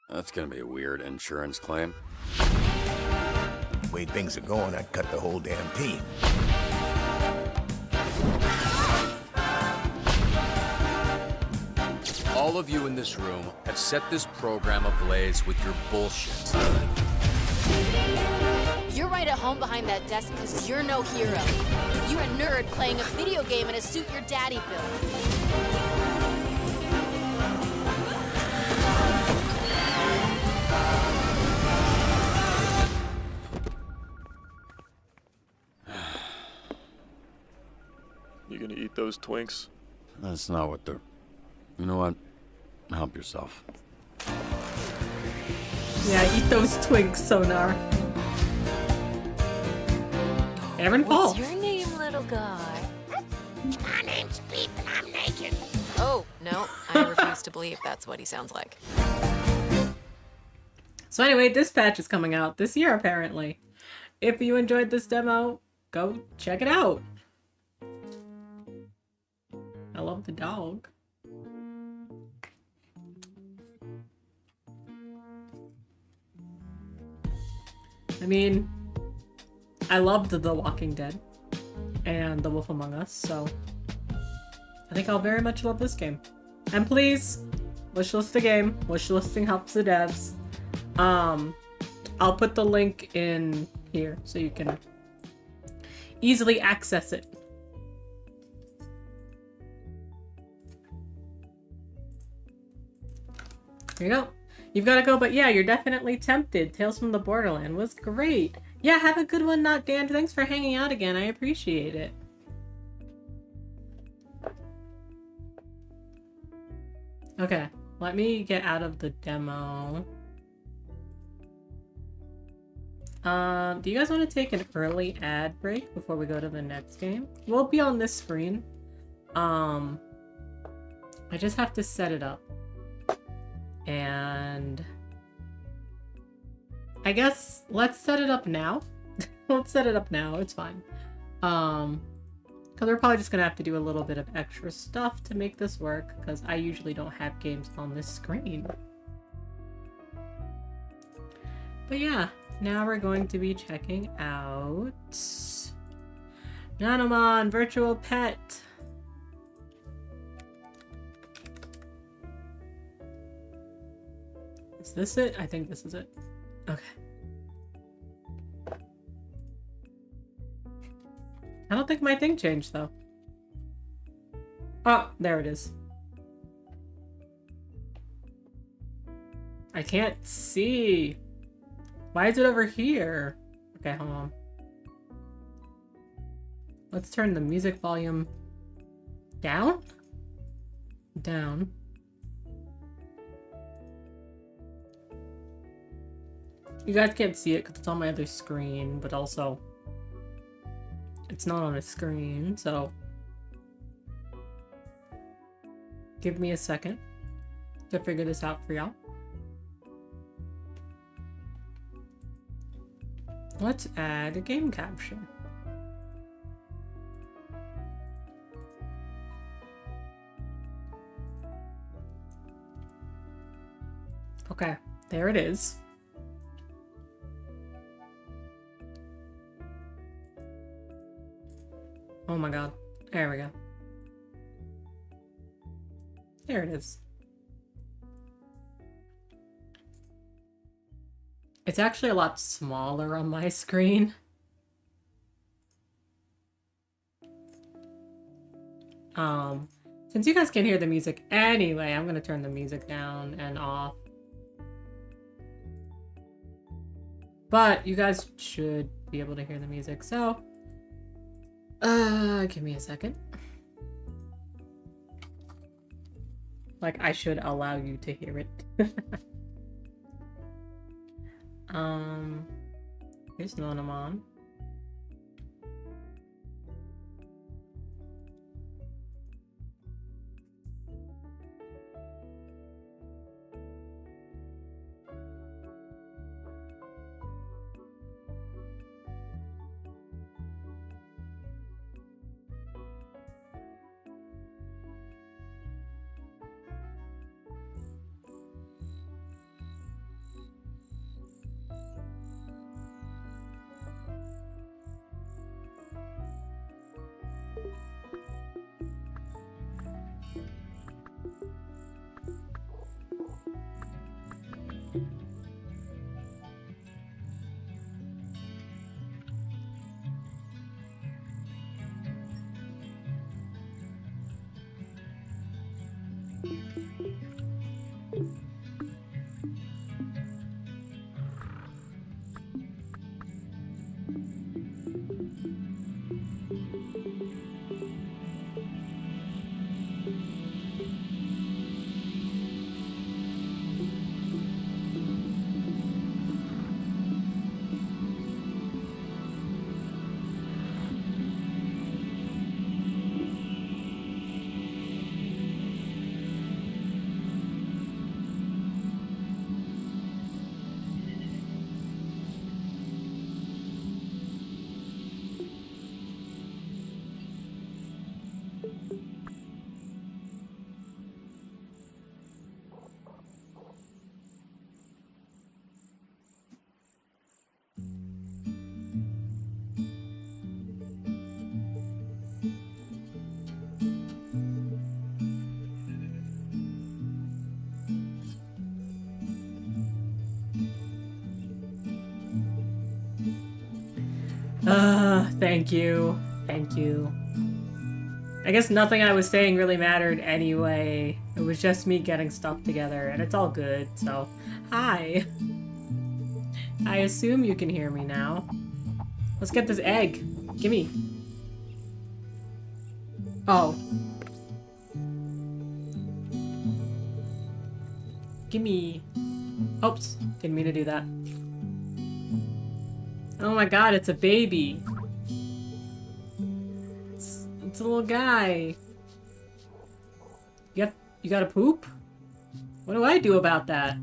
That's gonna be a weird insurance claim. The way things are going, I'd cut the whole damn team. All of you in this room have set this program ablaze with your bullshit. You're right at home behind that desk because you're no hero. You're a nerd playing a video game in a suit your daddy built. You gonna eat those Twinks? That's not what they're... You know what? Help yourself. Yeah, eat those Twinks, Sonar. Aaron Paul. What's your name, little guy? My name's Beef and I'm naked. Oh, no. I refuse to believe that's what he sounds like. So anyway, Dispatch is coming out this year, apparently. If you enjoyed this demo, go check it out. I love the dog. I mean, I loved The Walking Dead and The Wolf Among Us, so I think I'll very much love this game. And please, wishlist the game. Wishlisting helps the devs. I'll put the link in here so you can easily access it. Here you go. You've got to go, but yeah, you're definitely tempted. Tales from the Borderland was great. Yeah, have a good one, Not Dan. Thanks for hanging out again. I appreciate it. Okay, let me get out of the demo. Do you guys want to take an early ad break before we go to the next game? We'll be on this screen. I just have to set it up. And I guess let's set it up now. Let's set it up now. It's fine. Because we're probably just gonna have to do a little bit of extra stuff to make this work, because I usually don't have games on this screen. But yeah, now we're going to be checking out Nanomon Virtual Pet. Is this it? I think this is it. Okay. I don't think my thing changed, though. Oh, there it is. I can't see. Why is it over here? Okay, hold on. Let's turn the music volume down? Down. You guys can't see it because it's on my other screen, but also it's not on a screen, so give me a second to figure this out for y'all. Let's add a game caption. Okay, there it is. Oh my god. There we go. There it is. It's actually a lot smaller on my screen. Since you guys can hear the music anyway, I'm gonna turn the music down and off. But you guys should be able to hear the music, so... give me a second. Like, I should allow you to hear it. Here's Nanomon. Thank you. Thank you. I guess nothing I was saying really mattered anyway. It was just me getting stuff together, and it's all good, so... Hi! I assume you can hear me now. Let's get this egg. Gimme. Oh. Gimme. Oops. Didn't mean to do that. Oh my god, it's a baby. It's a little guy. You gotta poop? What do I do about that?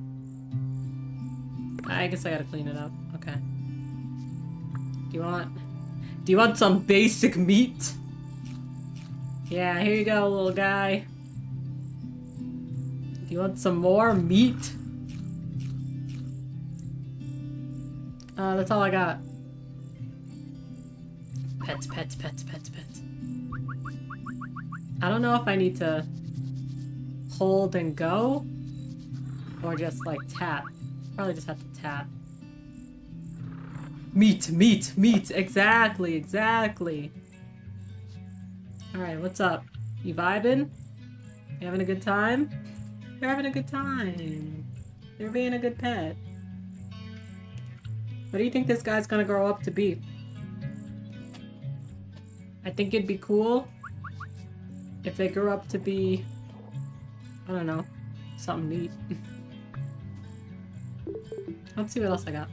I guess I gotta clean it up. Okay. Do you want some basic meat? Yeah, here you go, little guy. Do you want some more meat? That's all I got. Pets, pets, pets, pets, pets. I don't know if I need to hold and go or just like tap. Probably just have to tap. Meat, meat, meat. Exactly, exactly. Alright, what's up? You vibing? You having a good time? You're having a good time. You're being a good pet. What do you think this guy's gonna grow up to be? I think it'd be cool if they grew up to be, I don't know, something neat. Let's see what else I got.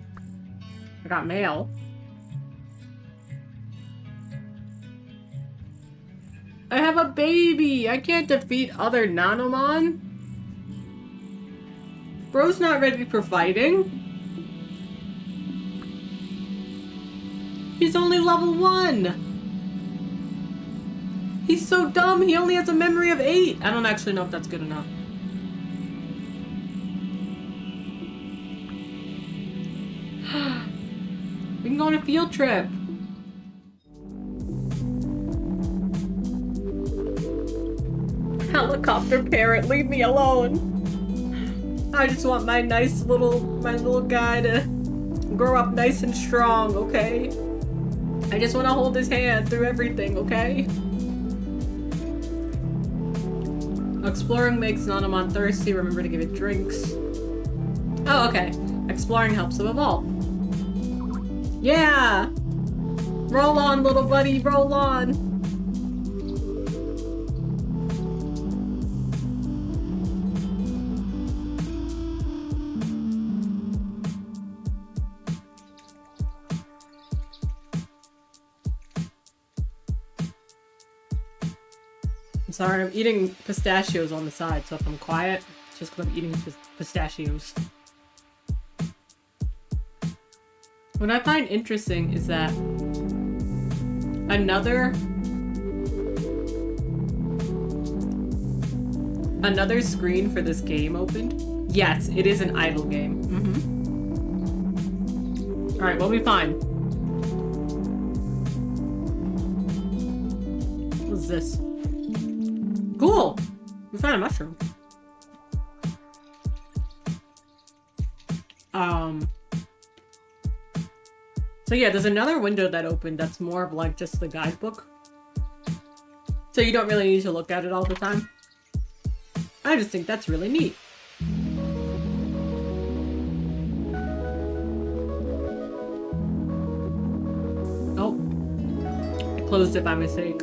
I got mail. I have a baby! I can't defeat other Nanomon? Bro's not ready for fighting. He's only level 1! He's so dumb, he only has a memory of 8! I don't actually know if that's good enough. go on a field trip. Helicopter parent, leave me alone. I just want my little guy to grow up nice and strong, okay? I just want to hold his hand through everything, okay? Exploring makes Nanomon thirsty. Remember to give it drinks. Oh, okay. Exploring helps them evolve. Yeah! Roll on, little buddy, roll on! I'm sorry, I'm eating pistachios on the side, so if I'm quiet, it's just because I'm eating pistachios. What I find interesting is that another screen for this game opened. Yes, it is an idle game. Alright, what we find? What's this? Cool! We found a mushroom. So yeah, there's another window that opened that's more of like just the guidebook. So you don't really need to look at it all the time. I just think that's really neat. Oh. I closed it by mistake.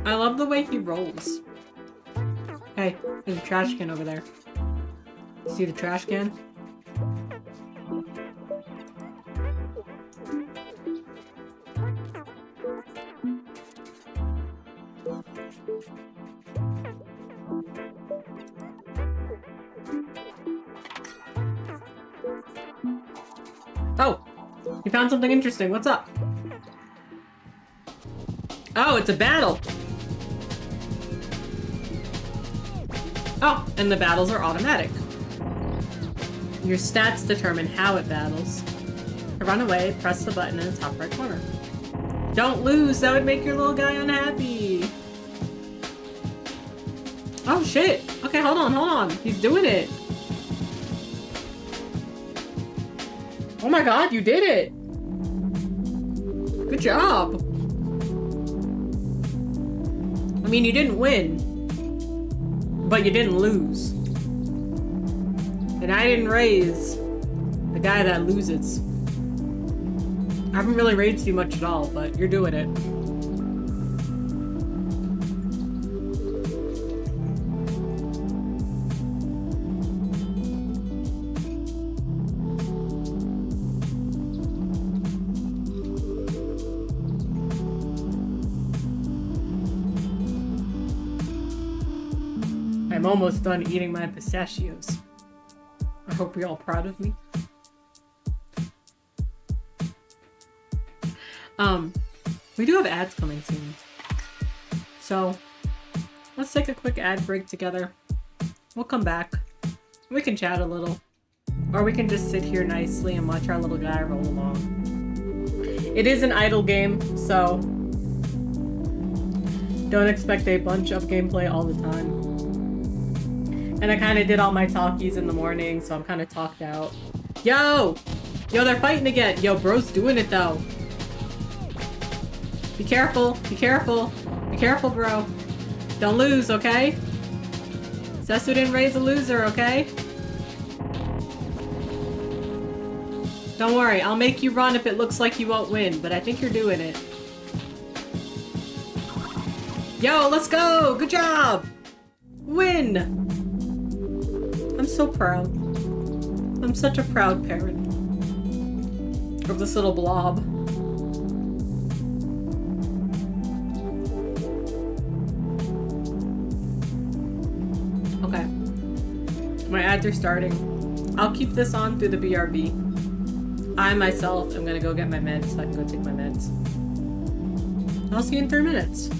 I love the way he rolls. Hey, there's a trash can over there. See the trash can? Oh! You found something interesting. What's up? Oh, it's a battle! Oh, and the battles are automatic. Your stats determine how it battles. To run away, press the button in the top right corner. Don't lose! That would make your little guy unhappy! Oh shit! Okay, hold on. He's doing it! Oh my god, you did it! Good job! I mean, you didn't win. But you didn't lose. And I didn't raise the guy that loses. I haven't really raised you much at all, but you're doing it. I'm almost done eating my pistachios. I hope you're all proud of me. We do have ads coming soon. So, let's take a quick ad break together. We'll come back. We can chat a little. Or we can just sit here nicely and watch our little guy roll along. It is an idle game, so don't expect a bunch of gameplay all the time. And I kind of did all my talkies in the morning, so I'm kind of talked out. Yo! Yo, they're fighting again! Yo, bro's doing it, though. Be careful. Be careful. Be careful, bro. Don't lose, okay? Sesu didn't raise a loser, okay? Don't worry, I'll make you run if it looks like you won't win, but I think you're doing it. Yo, let's go! Good job! Win! I'm so proud. I'm such a proud parent of this little blob. Okay. ads are starting. I'll keep this on through the BRB. I myself am gonna go get my meds so I can go take my meds. I'll see you in 3 minutes.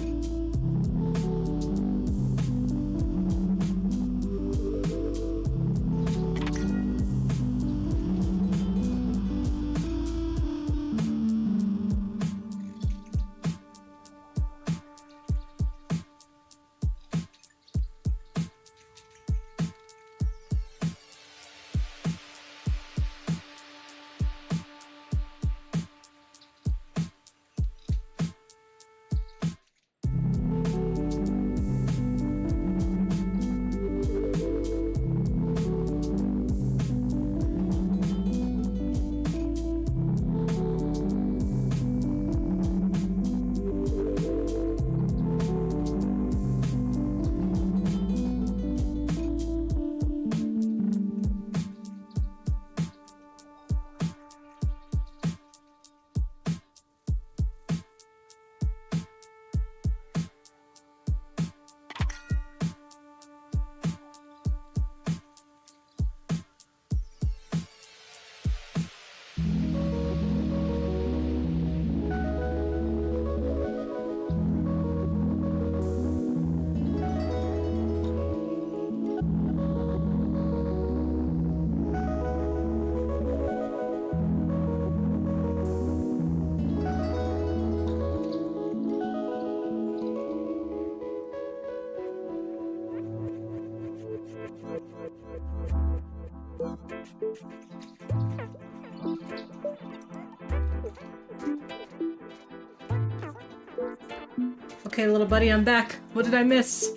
Okay, little buddy, I'm back. What did I miss?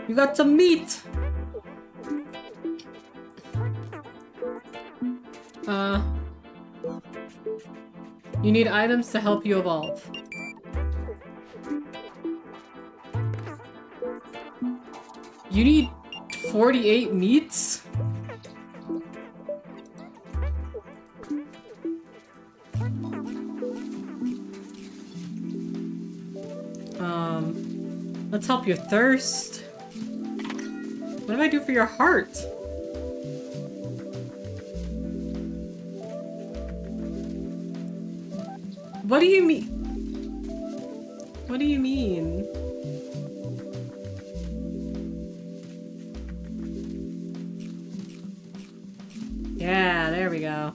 You got some meat! You need items to help you evolve. You need 48 meats? Let's help your thirst. What do I do for your heart? What do you mean? What do you mean? Yeah, there we go.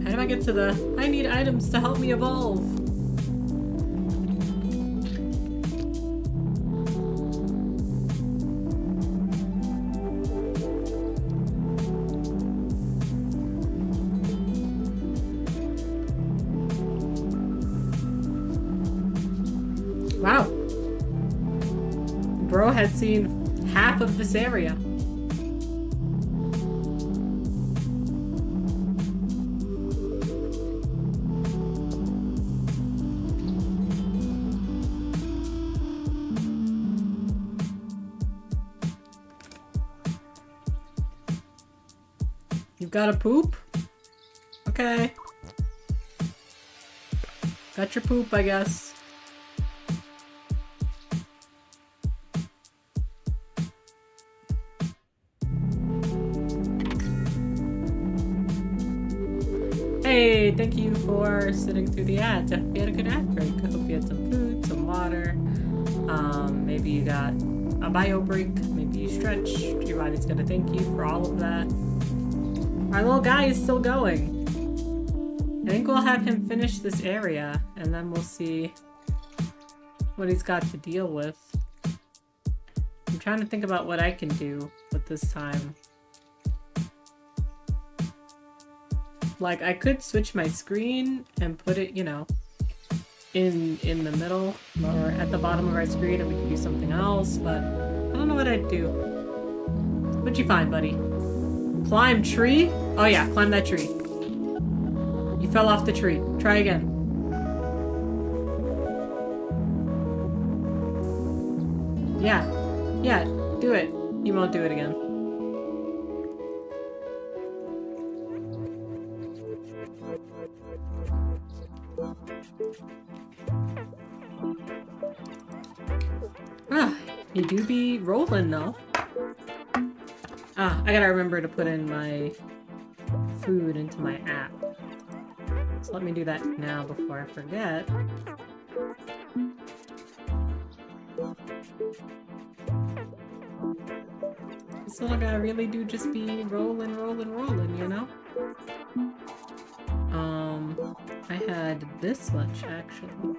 How do I get to the... I need items to help me evolve. Wow. Bro has seen half of this area. You've got a poop? Okay. Got your poop, I guess. Hey, thank you for sitting through the ads. I hope you had a good ad break. I hope you had some food, some water. Maybe you got a bio break. Maybe you stretched. Your body's gonna thank you for all of that. Our little guy is still going. I think we'll have him finish this area, and then we'll see what he's got to deal with. I'm trying to think about what I can do with this time. Like, I could switch my screen and put it, you know, in the middle or at the bottom of our screen, and we could do something else, but I don't know what I'd do. What'd you find, buddy? Climb tree? Oh yeah, climb that tree. You fell off the tree. Try again. Yeah. Yeah, do it. He won't do it again. Ah, you do be rolling though. Ah, I gotta remember to put in my food into my app. So let me do that now before I forget. This little guy really do just be rolling, you know? I had this much actually.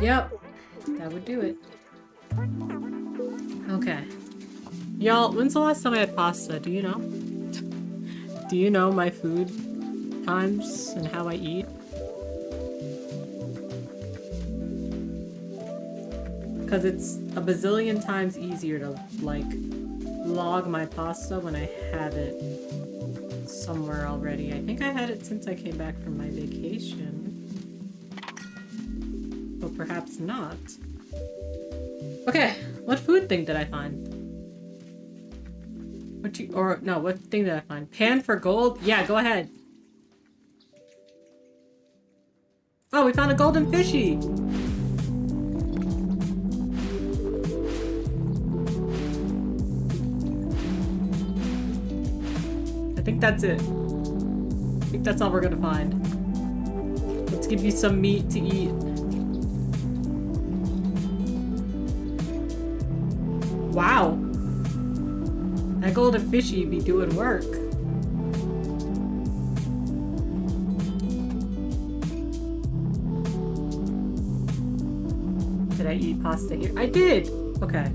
Yep, that would do it. Okay. Y'all, when's the last time I had pasta? Do you know? Do you know my food times and how I eat? Because it's a bazillion times easier to, like, log my pasta when I have it somewhere already. I think I had it since I came back from my vacation. But perhaps not. Okay, what food thing did I find? What thing did I find? Pan for gold? Yeah, go ahead. Oh, we found a golden fishy! I think that's it. I think that's all we're gonna find. Let's give you some meat to eat. Wow. That golden fishy be doing work. Did I eat pasta here? I did! Okay.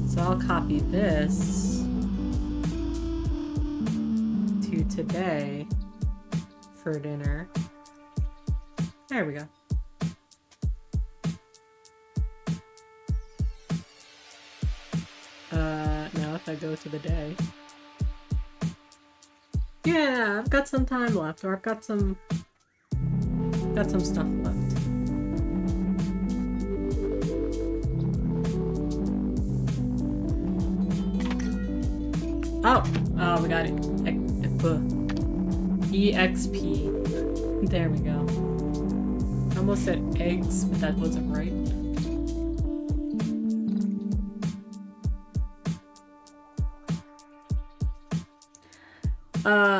So I'll copy this to today for dinner. There we go. Now if I go to the day. Yeah, I've got some time left, or I've got some stuff left. Oh, we got it. EXP. There we go. I almost said eggs, but that wasn't right.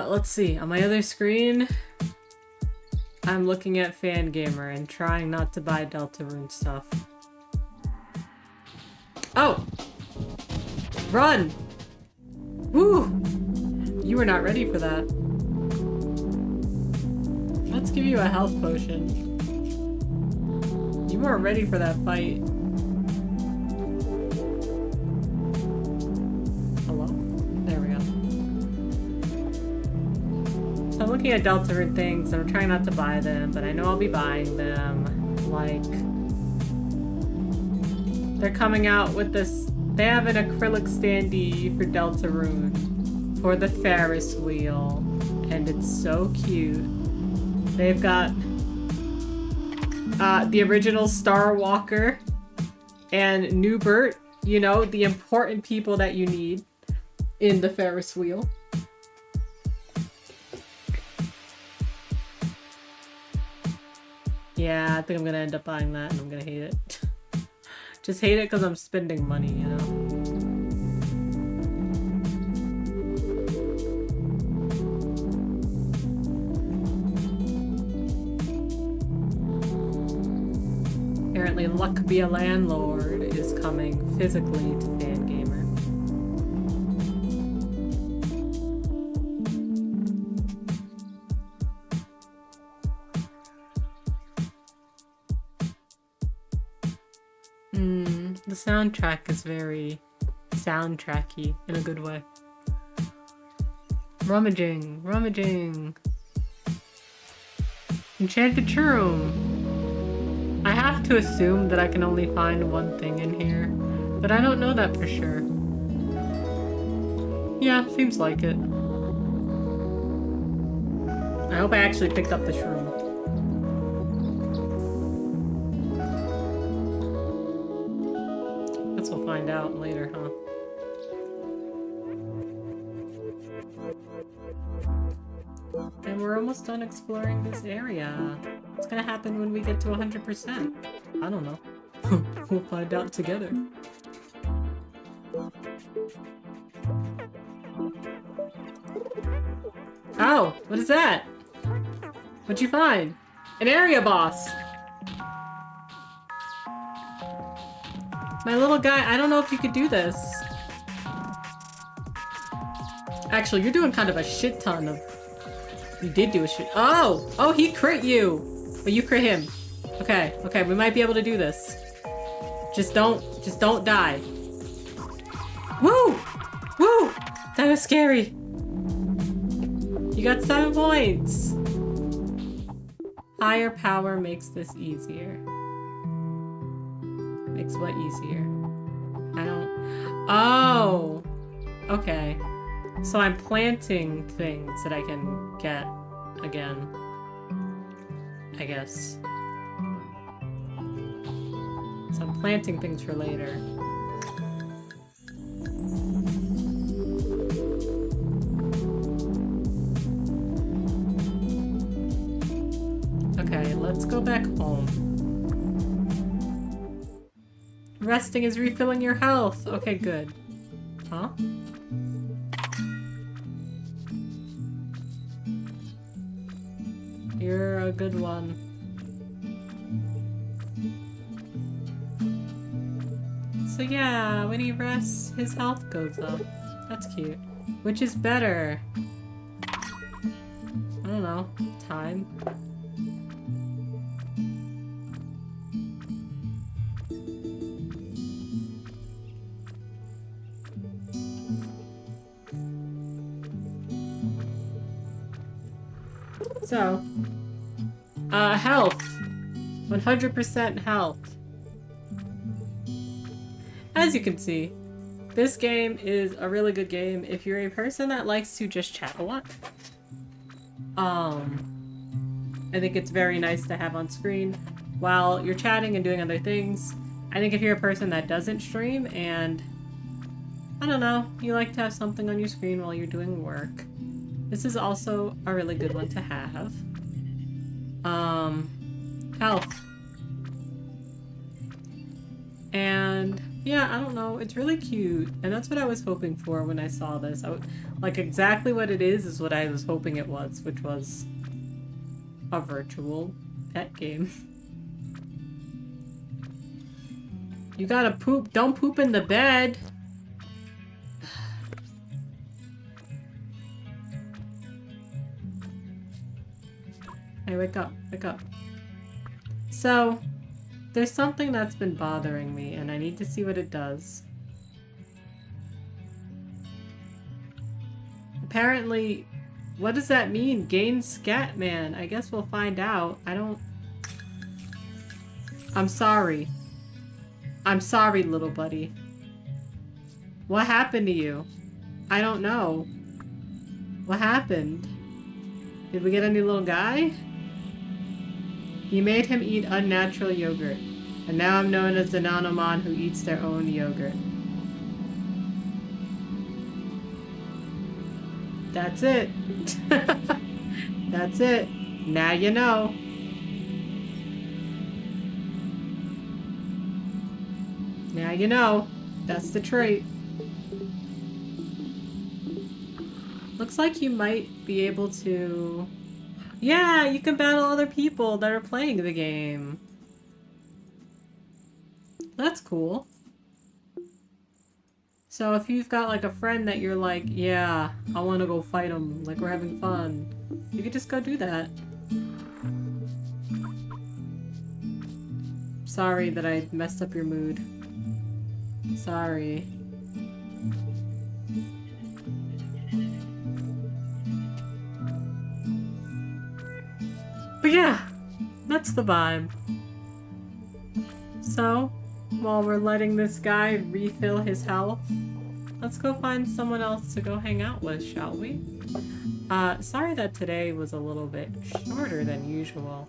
Let's see. On my other screen, I'm looking at Fangamer and trying not to buy Deltarune stuff. Oh! Run! Woo! You were not ready for that. Let's give you a health potion. You weren't ready for that fight. Hello? There we go. So I'm looking at Deltarune things and I'm trying not to buy them, but I know I'll be buying them. Like, they're coming out with this. They have an acrylic standee for Deltarune for the Ferris wheel, and it's so cute. They've got the original Star Walker and Newbert, you know, the important people that you need in the Ferris wheel. Yeah, I think I'm gonna end up buying that and I'm gonna hate it. Just hate it because I'm spending money, you know? Apparently Luck Be a Landlord is coming physically to Fangamer. The soundtrack is very soundtracky in a good way. Rummaging, rummaging. Enchanted Shroom. I have to assume that I can only find one thing in here, but I don't know that for sure. Yeah, seems like it. I hope I actually picked up the shroom. Let's hope we'll find out later, huh? And we're almost done exploring this area. What's gonna happen when we get to 100%? I don't know. We'll find out together. Oh, what is that? What'd you find? An area boss! My little guy, I don't know if you could do this. Actually, you're doing kind of a shit ton of... You did do a shit... Oh! Oh, he crit you! But you crit him. Okay, okay, we might be able to do this. Just don't die. Woo! Woo! That was scary. You got 7 points. Higher power makes this easier. Makes what easier? I don't... Oh! Okay. So I'm planting things that I can get again. I guess. So I'm planting things for later. Okay, let's go back home. Resting is refilling your health. Okay, good. Huh? You're a good one. So yeah, when he rests, his health goes up. That's cute. Which is better? I don't know. Time. So, health. 100% health. As you can see, this game is a really good game if you're a person that likes to just chat a lot. I think it's very nice to have on screen while you're chatting and doing other things. I think if you're a person that doesn't stream and, I don't know, you like to have something on your screen while you're doing work, this is also a really good one to have. Health. And yeah, I don't know, it's really cute. And that's what I was hoping for when I saw this. Like exactly what it is what I was hoping it was, which was a virtual pet game. You gotta poop. Don't poop in the bed. Hey, wake up. Wake up. So, there's something that's been bothering me, and I need to see what it does. Apparently, what does that mean? Gain Scatman. I guess we'll find out. I'm sorry. I'm sorry, little buddy. What happened to you? I don't know. What happened? Did we get a new little guy? You made him eat unnatural yogurt, and now I'm known as the Nanomon who eats their own yogurt. That's it. That's it. Now you know. Now you know. That's the trait. Looks like you might be able to... Yeah, you can battle other people that are playing the game. That's cool. So if you've got like a friend that you're like, yeah, I want to go fight them, like we're having fun, you could just go do that. Sorry that I messed up your mood. Sorry. But yeah, that's the vibe. So, while we're letting this guy refill his health, let's go find someone else to go hang out with, shall we? Sorry that today was a little bit shorter than usual.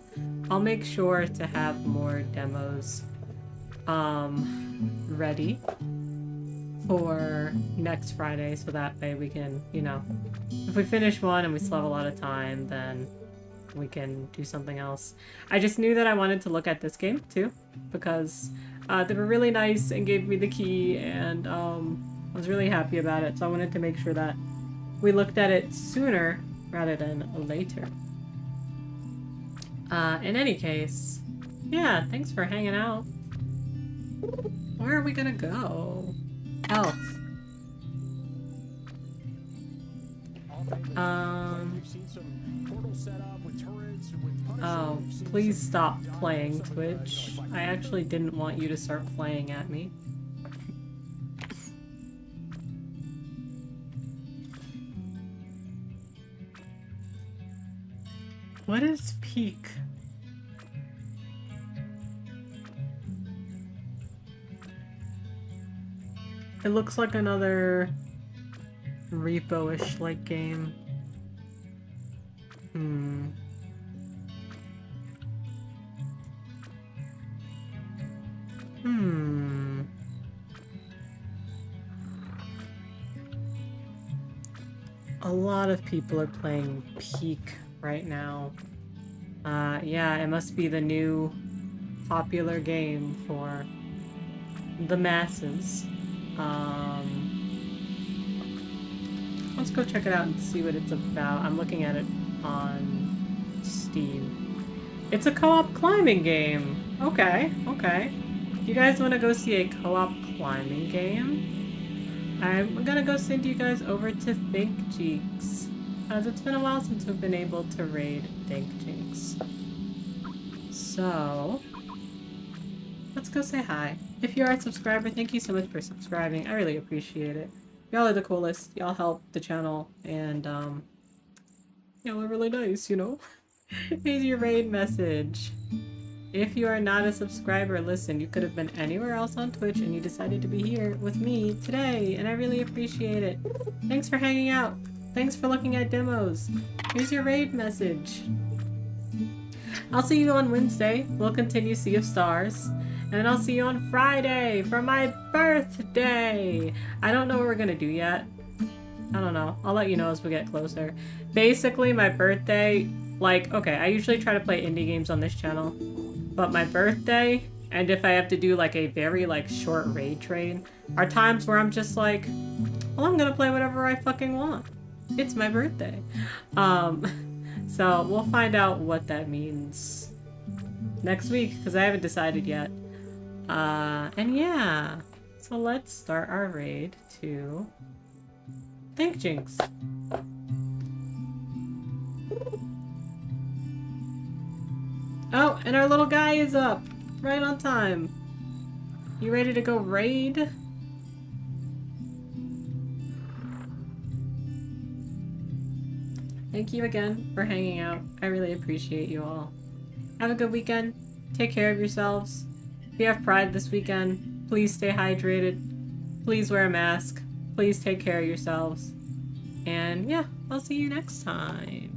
I'll make sure to have more demos, ready. for next Friday, so that way we can, you know, if we finish one and we still have a lot of time, then we can do something else. I just knew that I wanted to look at this game too, because they were really nice and gave me the key, and I was really happy about it, so I wanted to make sure that we looked at it sooner rather than later. In any case, yeah, thanks for hanging out. Where are we gonna go? Health. Oh, please stop playing, Twitch. I actually didn't want you to start playing at me. What is peak? It looks like another repo-ish like game. A lot of people are playing Peak right now. Yeah, it must be the new popular game for the masses. Let's go check it out and see what it's about. I'm looking at it on Steam. It's a co-op climbing game. Okay, okay. You guys want to go see a co-op climbing game? I'm gonna go send you guys over to Think Cheeks, as it's been a while since we've been able to raid Think Cheeks. So, let's go say hi. If you are a subscriber, thank you so much for subscribing. I really appreciate it. Y'all are the coolest. Y'all help the channel, and y'all are really nice, you know? Here's your raid message. If you are not a subscriber, listen, you could have been anywhere else on Twitch and you decided to be here with me today, and I really appreciate it. Thanks for hanging out. Thanks for looking at demos. Here's your raid message. I'll see you on Wednesday. We'll continue Sea of Stars. And then I'll see you on Friday for my birthday. I don't know what we're gonna do yet. I don't know. I'll let you know as we get closer. Basically, my birthday, like, okay, I usually try to play indie games on this channel. But my birthday, and if I have to do like a very like short raid trade, are times where I'm just like, well, I'm gonna play whatever I fucking want. It's my birthday. So we'll find out what that means next week, because I haven't decided yet. And yeah, so let's start our raid to Think Jinx. Oh, and our little guy is up, right on time. You ready to go raid? Thank you again for hanging out. I really appreciate you all. Have a good weekend. Take care of yourselves. If you have Pride this weekend, please stay hydrated. Please wear a mask. Please take care of yourselves. And yeah, I'll see you next time.